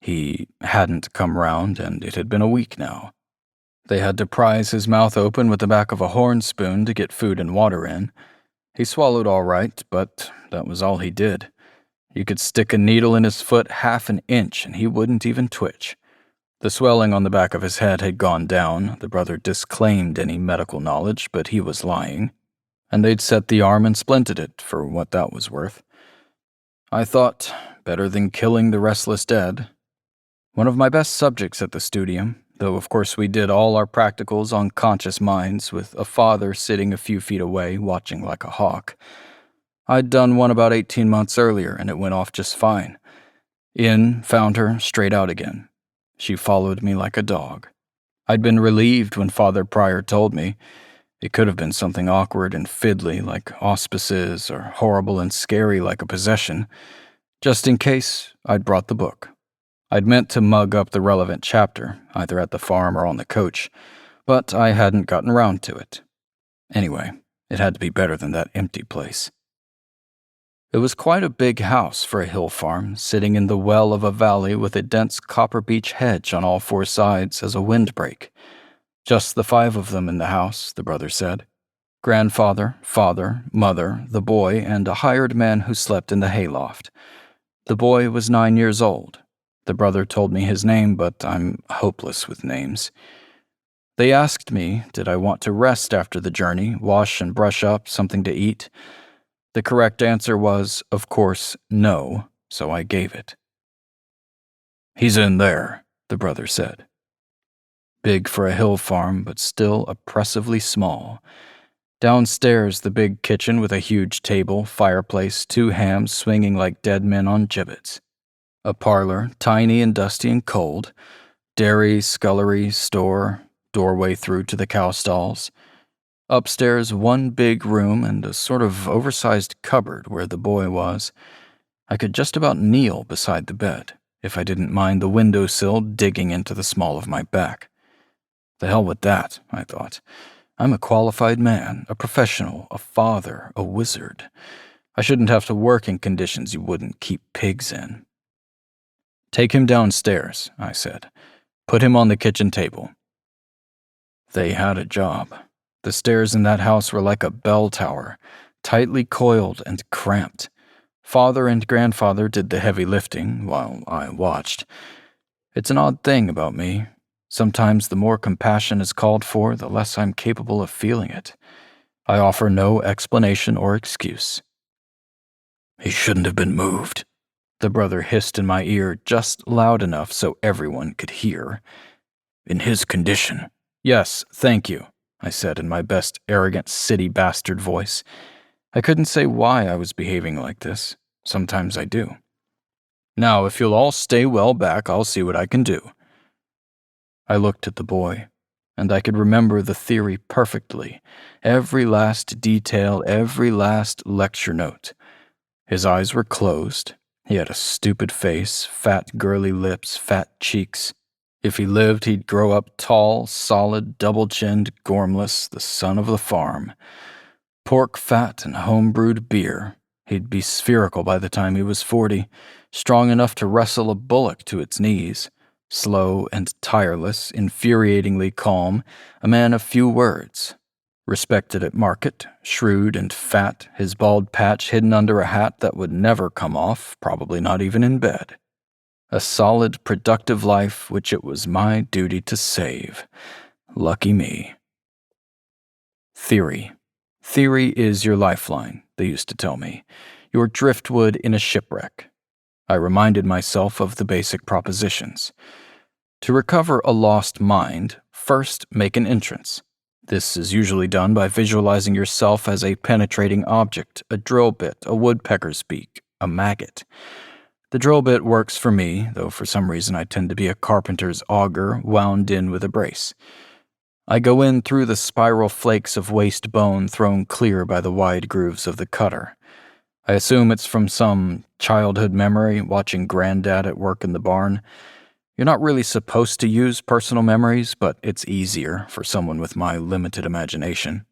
He hadn't come round, and it had been a week now. They had to prise his mouth open with the back of a horn spoon to get food and water in. He swallowed all right, but that was all he did. You could stick a needle in his foot half an inch, and he wouldn't even twitch. The swelling on the back of his head had gone down. The brother disclaimed any medical knowledge, but he was lying. And they'd set the arm and splinted it, for what that was worth. I thought, better than killing the restless dead. One of my best subjects at the studium, though of course we did all our practicals on conscious minds with a father sitting a few feet away watching like a hawk. I'd done one about 18 months earlier, and it went off just fine. In, found her, straight out again. She followed me like a dog. I'd been relieved when Father Pryor told me. It could have been something awkward and fiddly like auspices, or horrible and scary like a possession. Just in case, I'd brought the book. I'd meant to mug up the relevant chapter, either at the farm or on the coach, but I hadn't gotten round to it. Anyway, it had to be better than that empty place. It was quite a big house for a hill farm, sitting in the well of a valley with a dense copper beech hedge on all four sides as a windbreak. Just the 5 of them in the house, the brother said. Grandfather, father, mother, the boy, and a hired man who slept in the hayloft. The boy was 9 years old. The brother told me his name, but I'm hopeless with names. They asked me, did I want to rest after the journey, wash and brush up, something to eat? The correct answer was, of course, no, so I gave it. "He's in there," the brother said. Big for a hill farm, but still oppressively small. Downstairs, the big kitchen with a huge table, fireplace, 2 hams swinging like dead men on gibbets. A parlor, tiny and dusty and cold. Dairy, scullery, store, doorway through to the cow stalls. Upstairs, 1 big room and a sort of oversized cupboard where the boy was. I could just about kneel beside the bed, if I didn't mind the windowsill digging into the small of my back. The hell with that, I thought. I'm a qualified man, a professional, a father, a wizard. I shouldn't have to work in conditions you wouldn't keep pigs in. "Take him downstairs," I said. "Put him on the kitchen table." They had a job. The stairs in that house were like a bell tower, tightly coiled and cramped. Father and grandfather did the heavy lifting while I watched. It's an odd thing about me. Sometimes the more compassion is called for, the less I'm capable of feeling it. I offer no explanation or excuse. "He shouldn't have been moved," the brother hissed in my ear just loud enough so everyone could hear. "In his condition." "Yes, thank you," I said in my best arrogant city bastard voice. I couldn't say why I was behaving like this. Sometimes I do. "Now, if you'll all stay well back, I'll see what I can do." I looked at the boy, and I could remember the theory perfectly. Every last detail, every last lecture note. His eyes were closed. He had a stupid face, fat girly lips, fat cheeks. If he lived, he'd grow up tall, solid, double-chinned, gormless, the son of the farm. Pork fat and home-brewed beer. He'd be spherical by the time he was 40, strong enough to wrestle a bullock to its knees. Slow and tireless, infuriatingly calm, a man of few words. Respected at market, shrewd and fat, his bald patch hidden under a hat that would never come off, probably not even in bed. A solid, productive life which it was my duty to save. Lucky me. Theory. Theory is your lifeline, they used to tell me. Your driftwood in a shipwreck. I reminded myself of the basic propositions. To recover a lost mind, first make an entrance. This is usually done by visualizing yourself as a penetrating object, a drill bit, a woodpecker's beak, a maggot. The drill bit works for me, though for some reason I tend to be a carpenter's auger wound in with a brace. I go in through the spiral flakes of waste bone thrown clear by the wide grooves of the cutter. I assume it's from some childhood memory watching Granddad at work in the barn. You're not really supposed to use personal memories, but it's easier for someone with my limited imagination.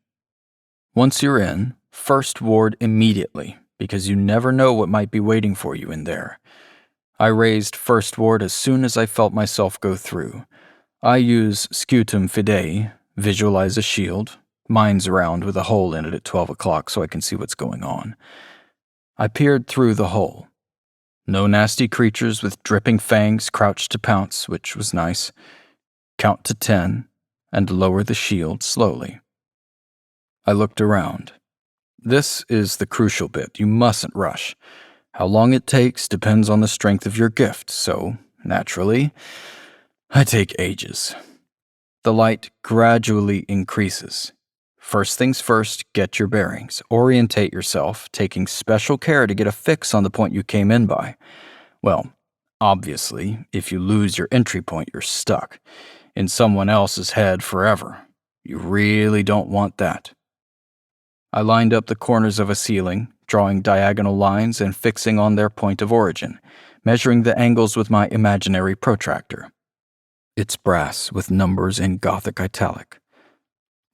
Once you're in, first ward immediately, because you never know what might be waiting for you in there. I raised first ward as soon as I felt myself go through. I use scutum fidei, visualize a shield. Mine's round with a hole in it at 12 o'clock so I can see what's going on. I peered through the hole. No nasty creatures with dripping fangs crouched to pounce, which was nice. Count to 10, and lower the shield slowly. I looked around. This is the crucial bit. You mustn't rush. How long it takes depends on the strength of your gift, so, naturally, I take ages. The light gradually increases. First things first, get your bearings. Orientate yourself, taking special care to get a fix on the point you came in by. Well, obviously, if you lose your entry point, you're stuck. In someone else's head forever. You really don't want that. I lined up the corners of a ceiling, drawing diagonal lines and fixing on their point of origin, measuring the angles with my imaginary protractor. It's brass with numbers in Gothic italic.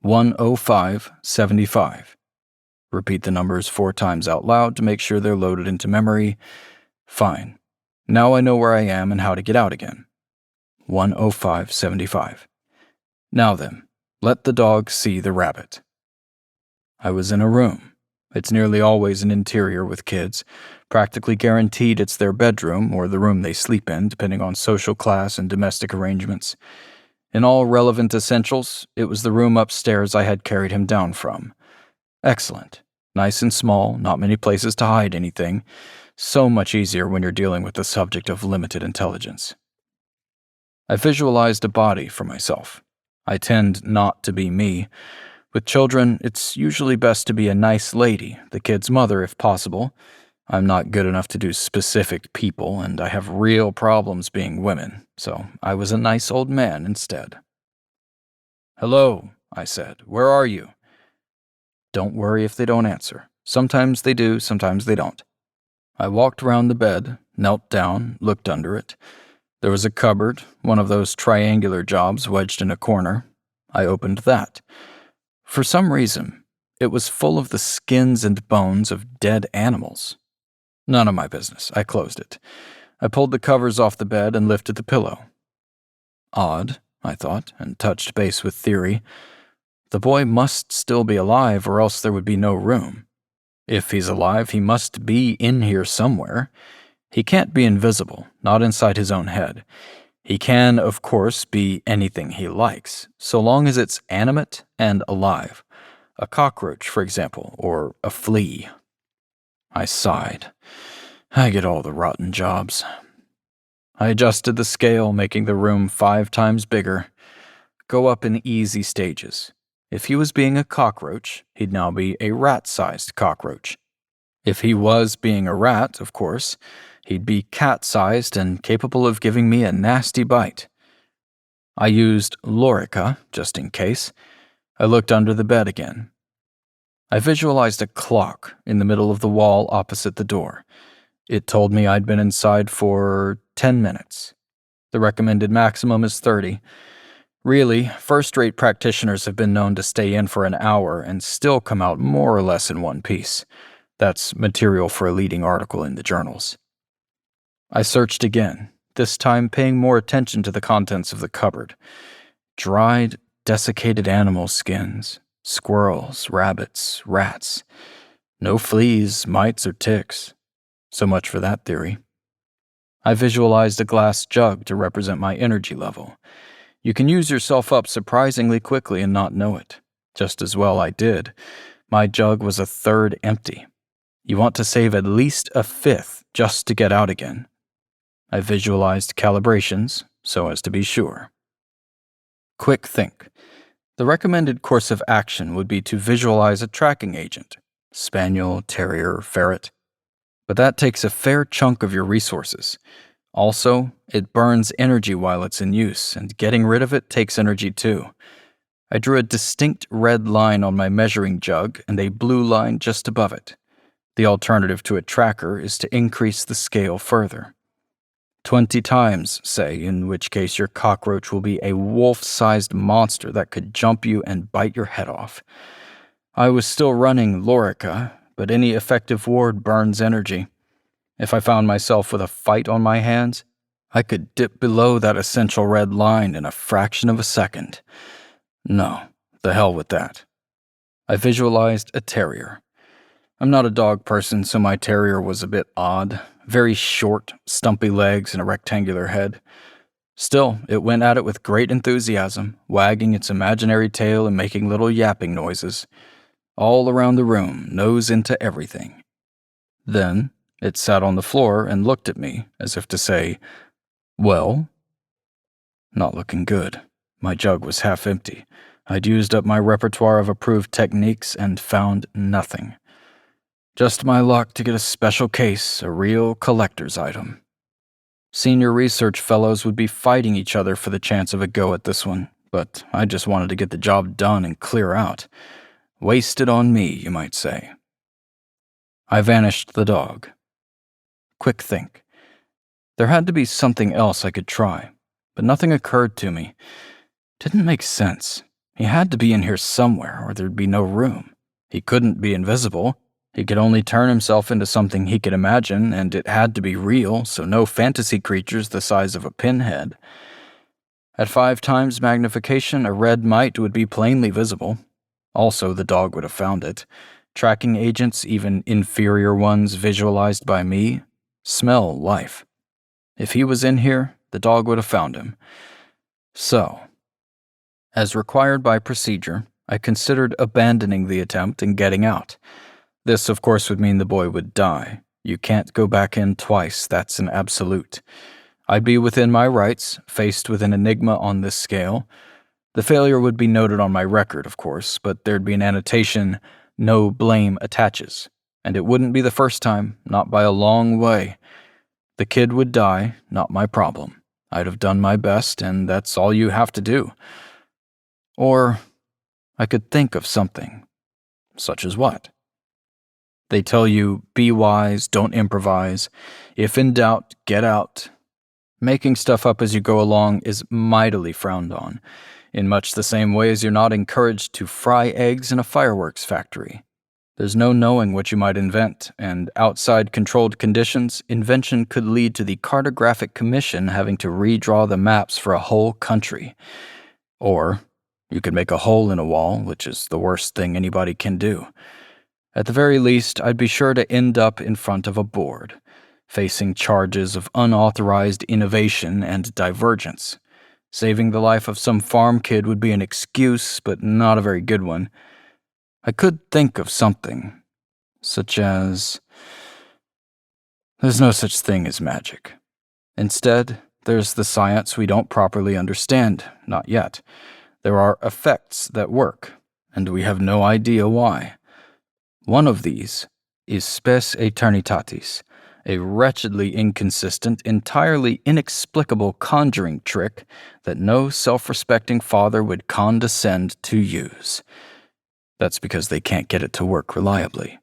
105.75. Repeat the numbers 4 times out loud to make sure they're loaded into memory. Fine. Now I know where I am and how to get out again. 105.75. Now then, let the dog see the rabbit. I was in a room. It's nearly always an interior with kids. Practically guaranteed it's their bedroom or the room they sleep in, depending on social class and domestic arrangements. In all relevant essentials, it was the room upstairs I had carried him down from. Excellent. Nice and small, not many places to hide anything. So much easier when you're dealing with the subject of limited intelligence. I visualized a body for myself. I tend not to be me. With children, it's usually best to be a nice lady, the kid's mother if possible. I'm not good enough to do specific people, and I have real problems being women, so I was a nice old man instead. "Hello," I said. "Where are you?" Don't worry if they don't answer. Sometimes they do, sometimes they don't. I walked round the bed, knelt down, looked under it. There was a cupboard, one of those triangular jobs wedged in a corner. I opened that. For some reason, it was full of the skins and bones of dead animals. None of my business. I closed it. I pulled the covers off the bed and lifted the pillow. Odd, I thought, and touched base with theory. The boy must still be alive, or else there would be no room. If he's alive, he must be in here somewhere. He can't be invisible, not inside his own head. He can, of course, be anything he likes, so long as it's animate and alive. A cockroach, for example, or a flea. I sighed. I get all the rotten jobs. I adjusted the scale, making the room 5 times bigger. Go up in easy stages. If he was being a cockroach, he'd now be a rat-sized cockroach. If he was being a rat, of course, he'd be cat-sized and capable of giving me a nasty bite. I used Lorica, just in case. I looked under the bed again. I visualized a clock in the middle of the wall opposite the door. It told me I'd been inside for 10 minutes. The recommended maximum is 30. Really, first-rate practitioners have been known to stay in for an hour and still come out more or less in one piece. That's material for a leading article in the journals. I searched again, this time paying more attention to the contents of the cupboard. Dried, desiccated animal skins, squirrels, rabbits, rats. No fleas, mites, or ticks. So much for that theory. I visualized a glass jug to represent my energy level. You can use yourself up surprisingly quickly and not know it. Just as well I did. My jug was 1/3 empty. You want to save at least 1/5 just to get out again. I visualized calibrations, so as to be sure. Quick think. The recommended course of action would be to visualize a tracking agent. Spaniel, terrier, ferret. But that takes a fair chunk of your resources. Also, it burns energy while it's in use, and getting rid of it takes energy too. I drew a distinct red line on my measuring jug and a blue line just above it. The alternative to a tracker is to increase the scale further. 20 times, say, in which case your cockroach will be a wolf-sized monster that could jump you and bite your head off. I was still running Lorica, but any effective ward burns energy. If I found myself with a fight on my hands, I could dip below that essential red line in a fraction of a second. No, the hell with that. I visualized a terrier. I'm not a dog person, so my terrier was a bit odd. Very short, stumpy legs and a rectangular head. Still, it went at it with great enthusiasm, wagging its imaginary tail and making little yapping noises. All around the room, nose into everything. Then, it sat on the floor and looked at me, as if to say, "Well?" Not looking good. My jug was half empty. I'd used up my repertoire of approved techniques and found nothing. Just my luck to get a special case, a real collector's item. Senior research fellows would be fighting each other for the chance of a go at this one, but I just wanted to get the job done and clear out. Wasted on me, you might say. I vanished the dog. Quick think. There had to be something else I could try, but nothing occurred to me. Didn't make sense. He had to be in here somewhere, or there'd be no room. He couldn't be invisible. He could only turn himself into something he could imagine, and it had to be real, so no fantasy creatures the size of a pinhead. At 5 times magnification, a red mite would be plainly visible. Also, the dog would have found it. Tracking agents, even inferior ones visualized by me, smell life. If he was in here, the dog would have found him. So, as required by procedure, I considered abandoning the attempt and getting out. This, of course, would mean the boy would die. You can't go back in twice, that's an absolute. I'd be within my rights, faced with an enigma on this scale. The failure would be noted on my record, of course, but there'd be an annotation, "No blame attaches." And it wouldn't be the first time, not by a long way. The kid would die, not my problem. I'd have done my best, and that's all you have to do. Or I could think of something. Such as what? They tell you, be wise, don't improvise. If in doubt, get out. Making stuff up as you go along is mightily frowned on, in much the same way as you're not encouraged to fry eggs in a fireworks factory. There's no knowing what you might invent, and outside controlled conditions, invention could lead to the Cartographic Commission having to redraw the maps for a whole country. Or You could make a hole in a wall, which is the worst thing anybody can do. At the very least, I'd be sure to end up in front of a board, facing charges of unauthorized innovation and divergence. Saving the life of some farm kid would be an excuse, but not a very good one. I could think of something, such as... There's no such thing as magic. Instead, there's the science we don't properly understand, not yet. There are effects that work, and we have no idea why. One of these is spes aeternitatis, a wretchedly inconsistent, entirely inexplicable conjuring trick that no self-respecting father would condescend to use. That's because they can't get it to work reliably.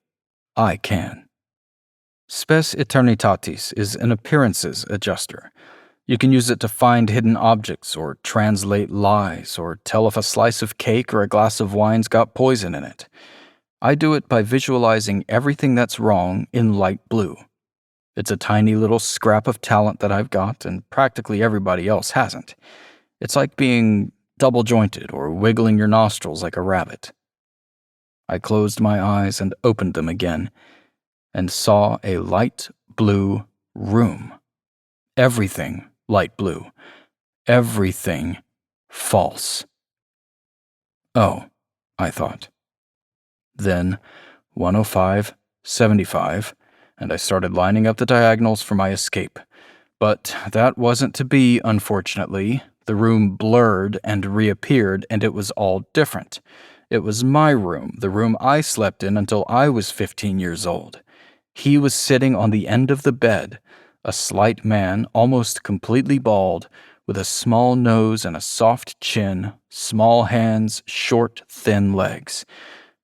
I can. Spes aeternitatis is an appearances adjuster. You can use it to find hidden objects, or translate lies, or tell if a slice of cake or a glass of wine's got poison in it. I do it by visualizing everything that's wrong in light blue. It's a tiny little scrap of talent that I've got, and practically everybody else hasn't. It's like being double-jointed or wiggling your nostrils like a rabbit. I closed my eyes and opened them again, and saw a light blue room. Everything light blue. Everything false. Oh, I thought. Then 105, 75, and I started lining up the diagonals for my escape. But that wasn't to be, unfortunately. The room blurred and reappeared, and it was all different. It was my room, the room I slept in until I was 15 years old. He was sitting on the end of the bed, a slight man, almost completely bald, with a small nose and a soft chin, small hands, short, thin legs.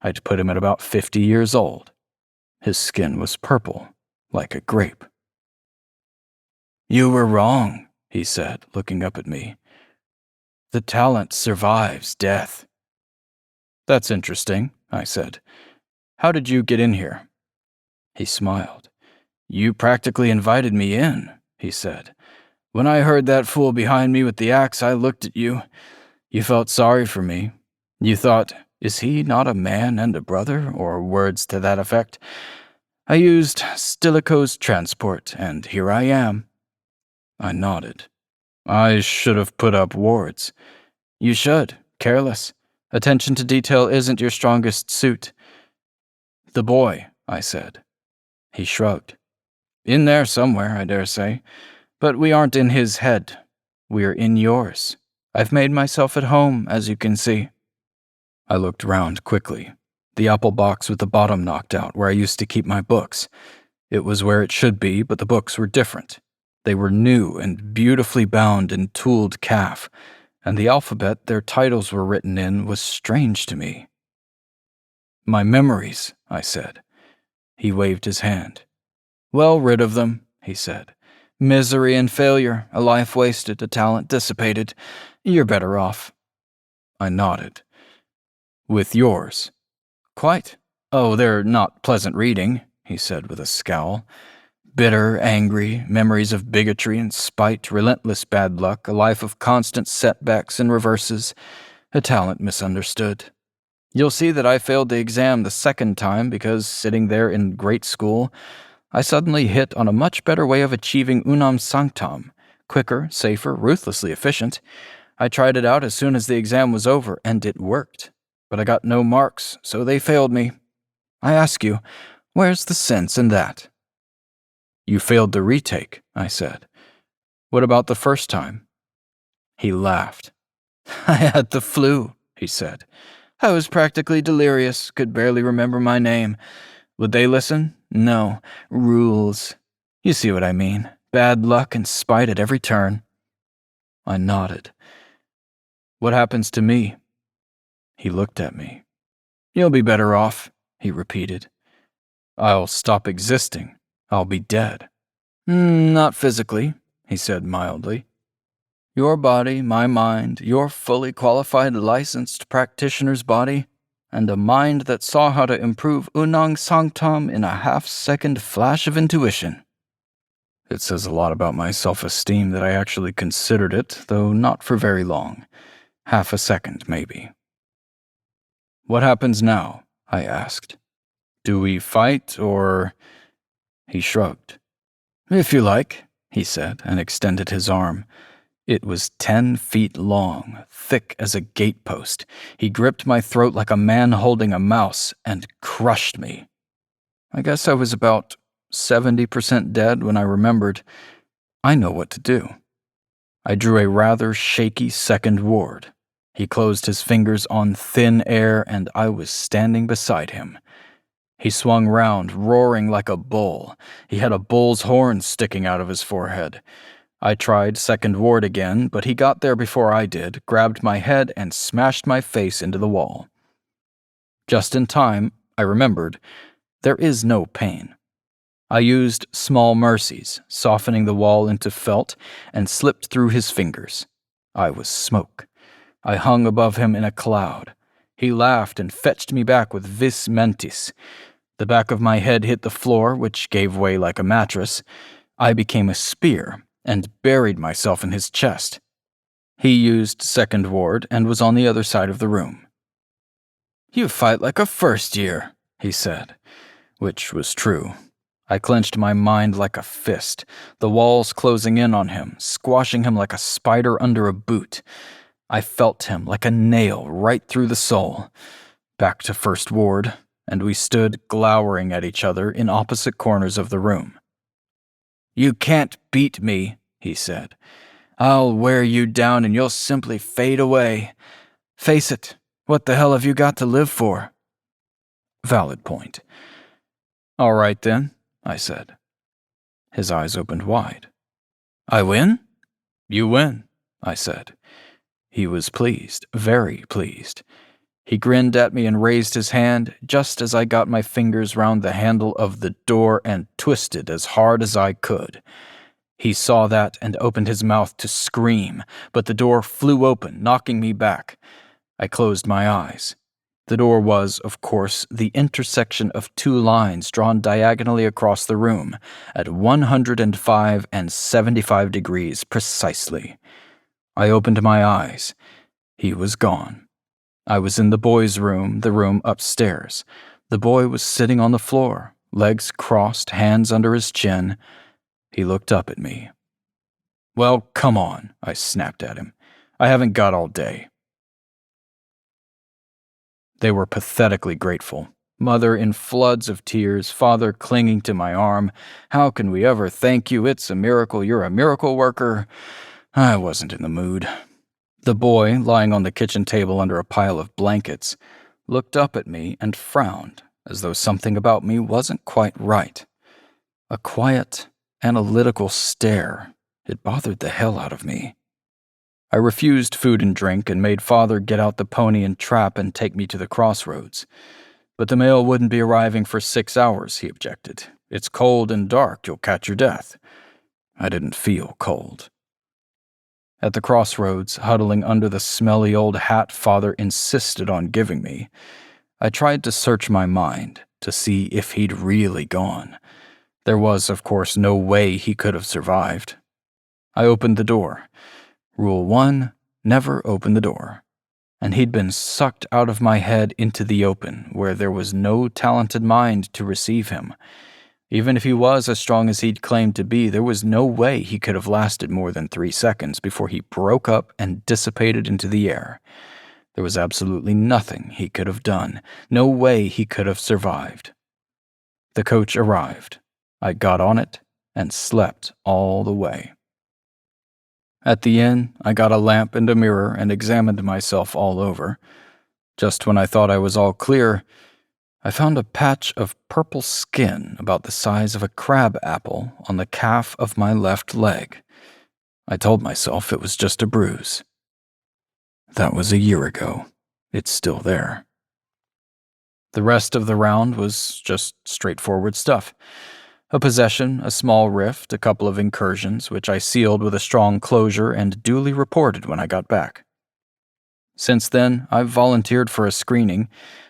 I'd put him at about 50 years old. His skin was purple, like a grape. "You were wrong," he said, looking up at me. "The talent survives death." "That's interesting," I said. "How did you get in here?" He smiled. "You practically invited me in," he said. "When I heard that fool behind me with the axe, I looked at you. You felt sorry for me. You thought, is he not a man and a brother, or words to that effect? I used Stilicho's transport, and here I am." I nodded. "I should have put up wards." "You should. Careless. Attention to detail isn't your strongest suit." "The boy," I said. He shrugged. "In there somewhere, I dare say. But we aren't in his head. We're in yours. I've made myself at home, as you can see." I looked round quickly. The apple box with the bottom knocked out, where I used to keep my books. It was where it should be, but the books were different. They were new and beautifully bound in tooled calf, and the alphabet their titles were written in was strange to me. "My memories," I said. He waved his hand. "Well rid of them," he said. "Misery and failure, a life wasted, a talent dissipated. You're better off." I nodded. "With yours?" "Quite. Oh, they're not pleasant reading," he said with a scowl. "Bitter, angry, memories of bigotry and spite, relentless bad luck, a life of constant setbacks and reverses, a talent misunderstood. You'll see that I failed the exam the second time because, sitting there in grade school, I suddenly hit on a much better way of achieving unam sanctam, quicker, safer, ruthlessly efficient. I tried it out as soon as the exam was over, and it worked. But I got no marks, so they failed me. I ask you, where's the sense in that?" "You failed the retake," I said. "What about the first time?" He laughed. "I had the flu," he said. "I was practically delirious, could barely remember my name. Would they listen? No. Rules. You see what I mean. Bad luck and spite at every turn." I nodded. "What happens to me?" He looked at me. "You'll be better off," he repeated. "I'll stop existing. I'll be dead." "Not physically," he said mildly. "Your body, my mind, your fully qualified licensed practitioner's body, and a mind that saw how to improve unang sanctam in a half-second flash of intuition." It says a lot about my self-esteem that I actually considered it, though not for very long. Half a second, maybe. "What happens now?" I asked. "Do we fight, or—" He shrugged. "If you like," he said, and extended his arm. It was 10 feet long, thick as a gatepost. He gripped my throat like a man holding a mouse and crushed me. I guess I was about 70% dead when I remembered. I know what to do. I drew a rather shaky second ward. He closed his fingers on thin air, and I was standing beside him. He swung round, roaring like a bull. He had a bull's horn sticking out of his forehead. I tried second ward again, but he got there before I did, grabbed my head, and smashed my face into the wall. Just in time, I remembered, there is no pain. I used small mercies, softening the wall into felt, and slipped through his fingers. I was smoke. I hung above him in a cloud. He laughed and fetched me back with vis mentis. The back of my head hit the floor, which gave way like a mattress. I became a spear and buried myself in his chest. He used second ward and was on the other side of the room. "You fight like a first year," he said, which was true. I clenched my mind like a fist, the walls closing in on him, squashing him like a spider under a boot. I felt him like a nail right through the soul. Back to first ward, and we stood glowering at each other in opposite corners of the room. "You can't beat me," he said. "I'll wear you down and you'll simply fade away. Face it, what the hell have you got to live for?" Valid point. "All right then," I said. His eyes opened wide. "I win?" "You win," I said. He was pleased, very pleased. He grinned at me and raised his hand just as I got my fingers round the handle of the door and twisted as hard as I could. He saw that and opened his mouth to scream, but the door flew open, knocking me back. I closed my eyes. The door was, of course, the intersection of two lines drawn diagonally across the room, at 105 and 75 degrees precisely. I opened my eyes. He was gone. I was in the boy's room, the room upstairs. The boy was sitting on the floor, legs crossed, hands under his chin. He looked up at me. "Well, come on," I snapped at him. "I haven't got all day." They were pathetically grateful. Mother in floods of tears, father clinging to my arm. "How can we ever thank you? It's a miracle you're a miracle worker." I wasn't in the mood. The boy, lying on the kitchen table under a pile of blankets, looked up at me and frowned, as though something about me wasn't quite right. A quiet, analytical stare. It bothered the hell out of me. I refused food and drink and made father get out the pony and trap and take me to the crossroads. But the mail wouldn't be arriving for 6 hours, he objected. "It's cold and dark, you'll catch your death." I didn't feel cold. At the crossroads, huddling under the smelly old hat father insisted on giving me, I tried to search my mind to see if he'd really gone. There was, of course, no way he could have survived. I opened the door. Rule 1, never open the door. And he'd been sucked out of my head into the open, where there was no talented mind to receive him. Even if he was as strong as he'd claimed to be, there was no way he could have lasted more than 3 seconds before he broke up and dissipated into the air. There was absolutely nothing he could have done, no way he could have survived. The coach arrived. I got on it and slept all the way. At the inn, I got a lamp and a mirror and examined myself all over. Just when I thought I was all clear, I found a patch of purple skin about the size of a crab apple on the calf of my left leg. I told myself it was just a bruise. That was a year ago. It's still there. The rest of the round was just straightforward stuff. A possession, a small rift, a couple of incursions, which I sealed with a strong closure and duly reported when I got back. Since then, I've volunteered for a screening,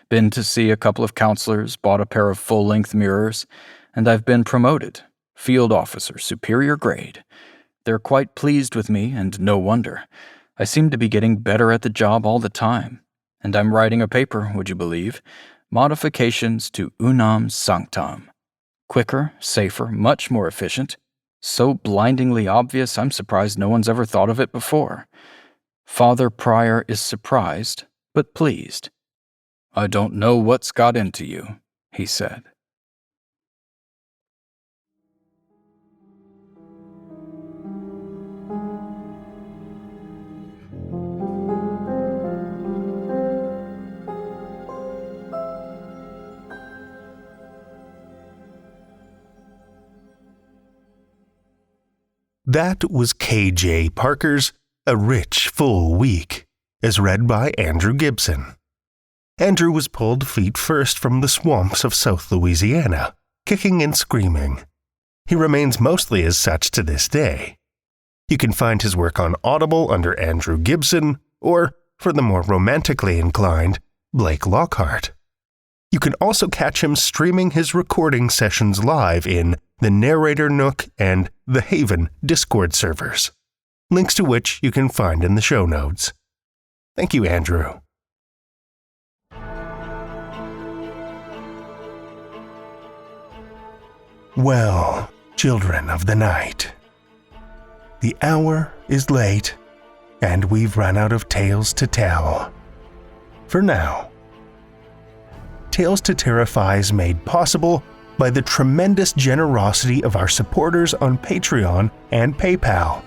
been to see a couple of counselors, bought a pair of full-length mirrors, and I've been promoted. Field officer, superior grade. They're quite pleased with me, and no wonder. I seem to be getting better at the job all the time, and I'm writing a paper, would you believe? Modifications to Unam Sanctam. Quicker, safer, much more efficient. So blindingly obvious, I'm surprised no one's ever thought of it before. Father Prior is surprised, but pleased. I don't know what's got into you, he said. That was K.J. Parker's A Rich Full Week, as read by Andrew Gibson. Andrew was pulled feet first from the swamps of South Louisiana, kicking and screaming. He remains mostly as such to this day. You can find his work on Audible under Andrew Gibson, or, for the more romantically inclined, Blake Lockhart. You can also catch him streaming his recording sessions live in the Narrator Nook and the Haven Discord servers, links to which you can find in the show notes. Thank you, Andrew. Well, children of the night, the hour is late, and we've run out of tales to tell. For now. Tales to Terrify is made possible by the tremendous generosity of our supporters on Patreon and PayPal.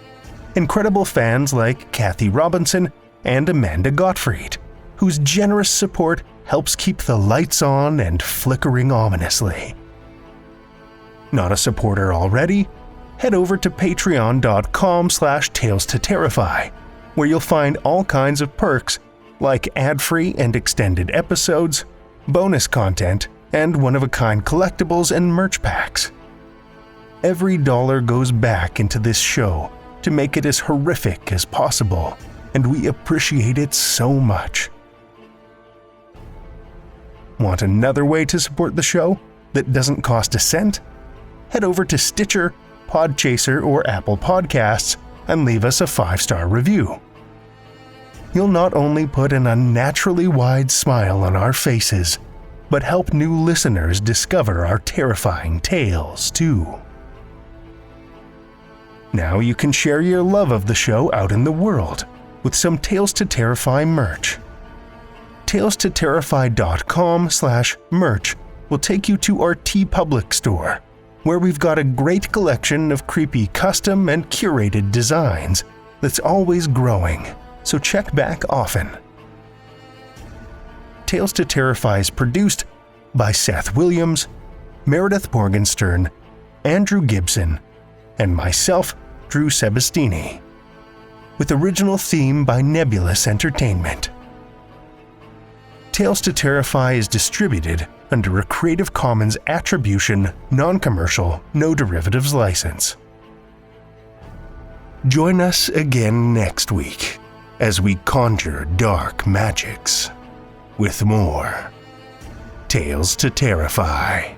Incredible fans like Kathy Robinson and Amanda Gottfried, whose generous support helps keep the lights on and flickering ominously. Not a supporter already? Head over to patreon.com/Tales to Terrify, where you'll find all kinds of perks like ad-free and extended episodes, bonus content, and one-of-a-kind collectibles and merch packs. Every dollar goes back into this show to make it as horrific as possible, and we appreciate it so much. Want another way to support the show that doesn't cost a cent? Head over to Stitcher, Podchaser, or Apple Podcasts and leave us a 5-star review. You'll not only put an unnaturally wide smile on our faces, but help new listeners discover our terrifying tales, too. Now you can share your love of the show out in the world with some Tales to Terrify merch. TalesToTerrify.com/merch will take you to our TeePublic store, where we've got a great collection of creepy custom and curated designs that's always growing, so check back often. Tales to Terrify is produced by Seth Williams, Meredith Morgenstern, Andrew Gibson, and myself, Drew Sebastini, with original theme by Nebulous Entertainment. Tales to Terrify is distributed under a Creative Commons Attribution, Non-Commercial, No Derivatives license. Join us again next week as we conjure dark magics with more Tales to Terrify.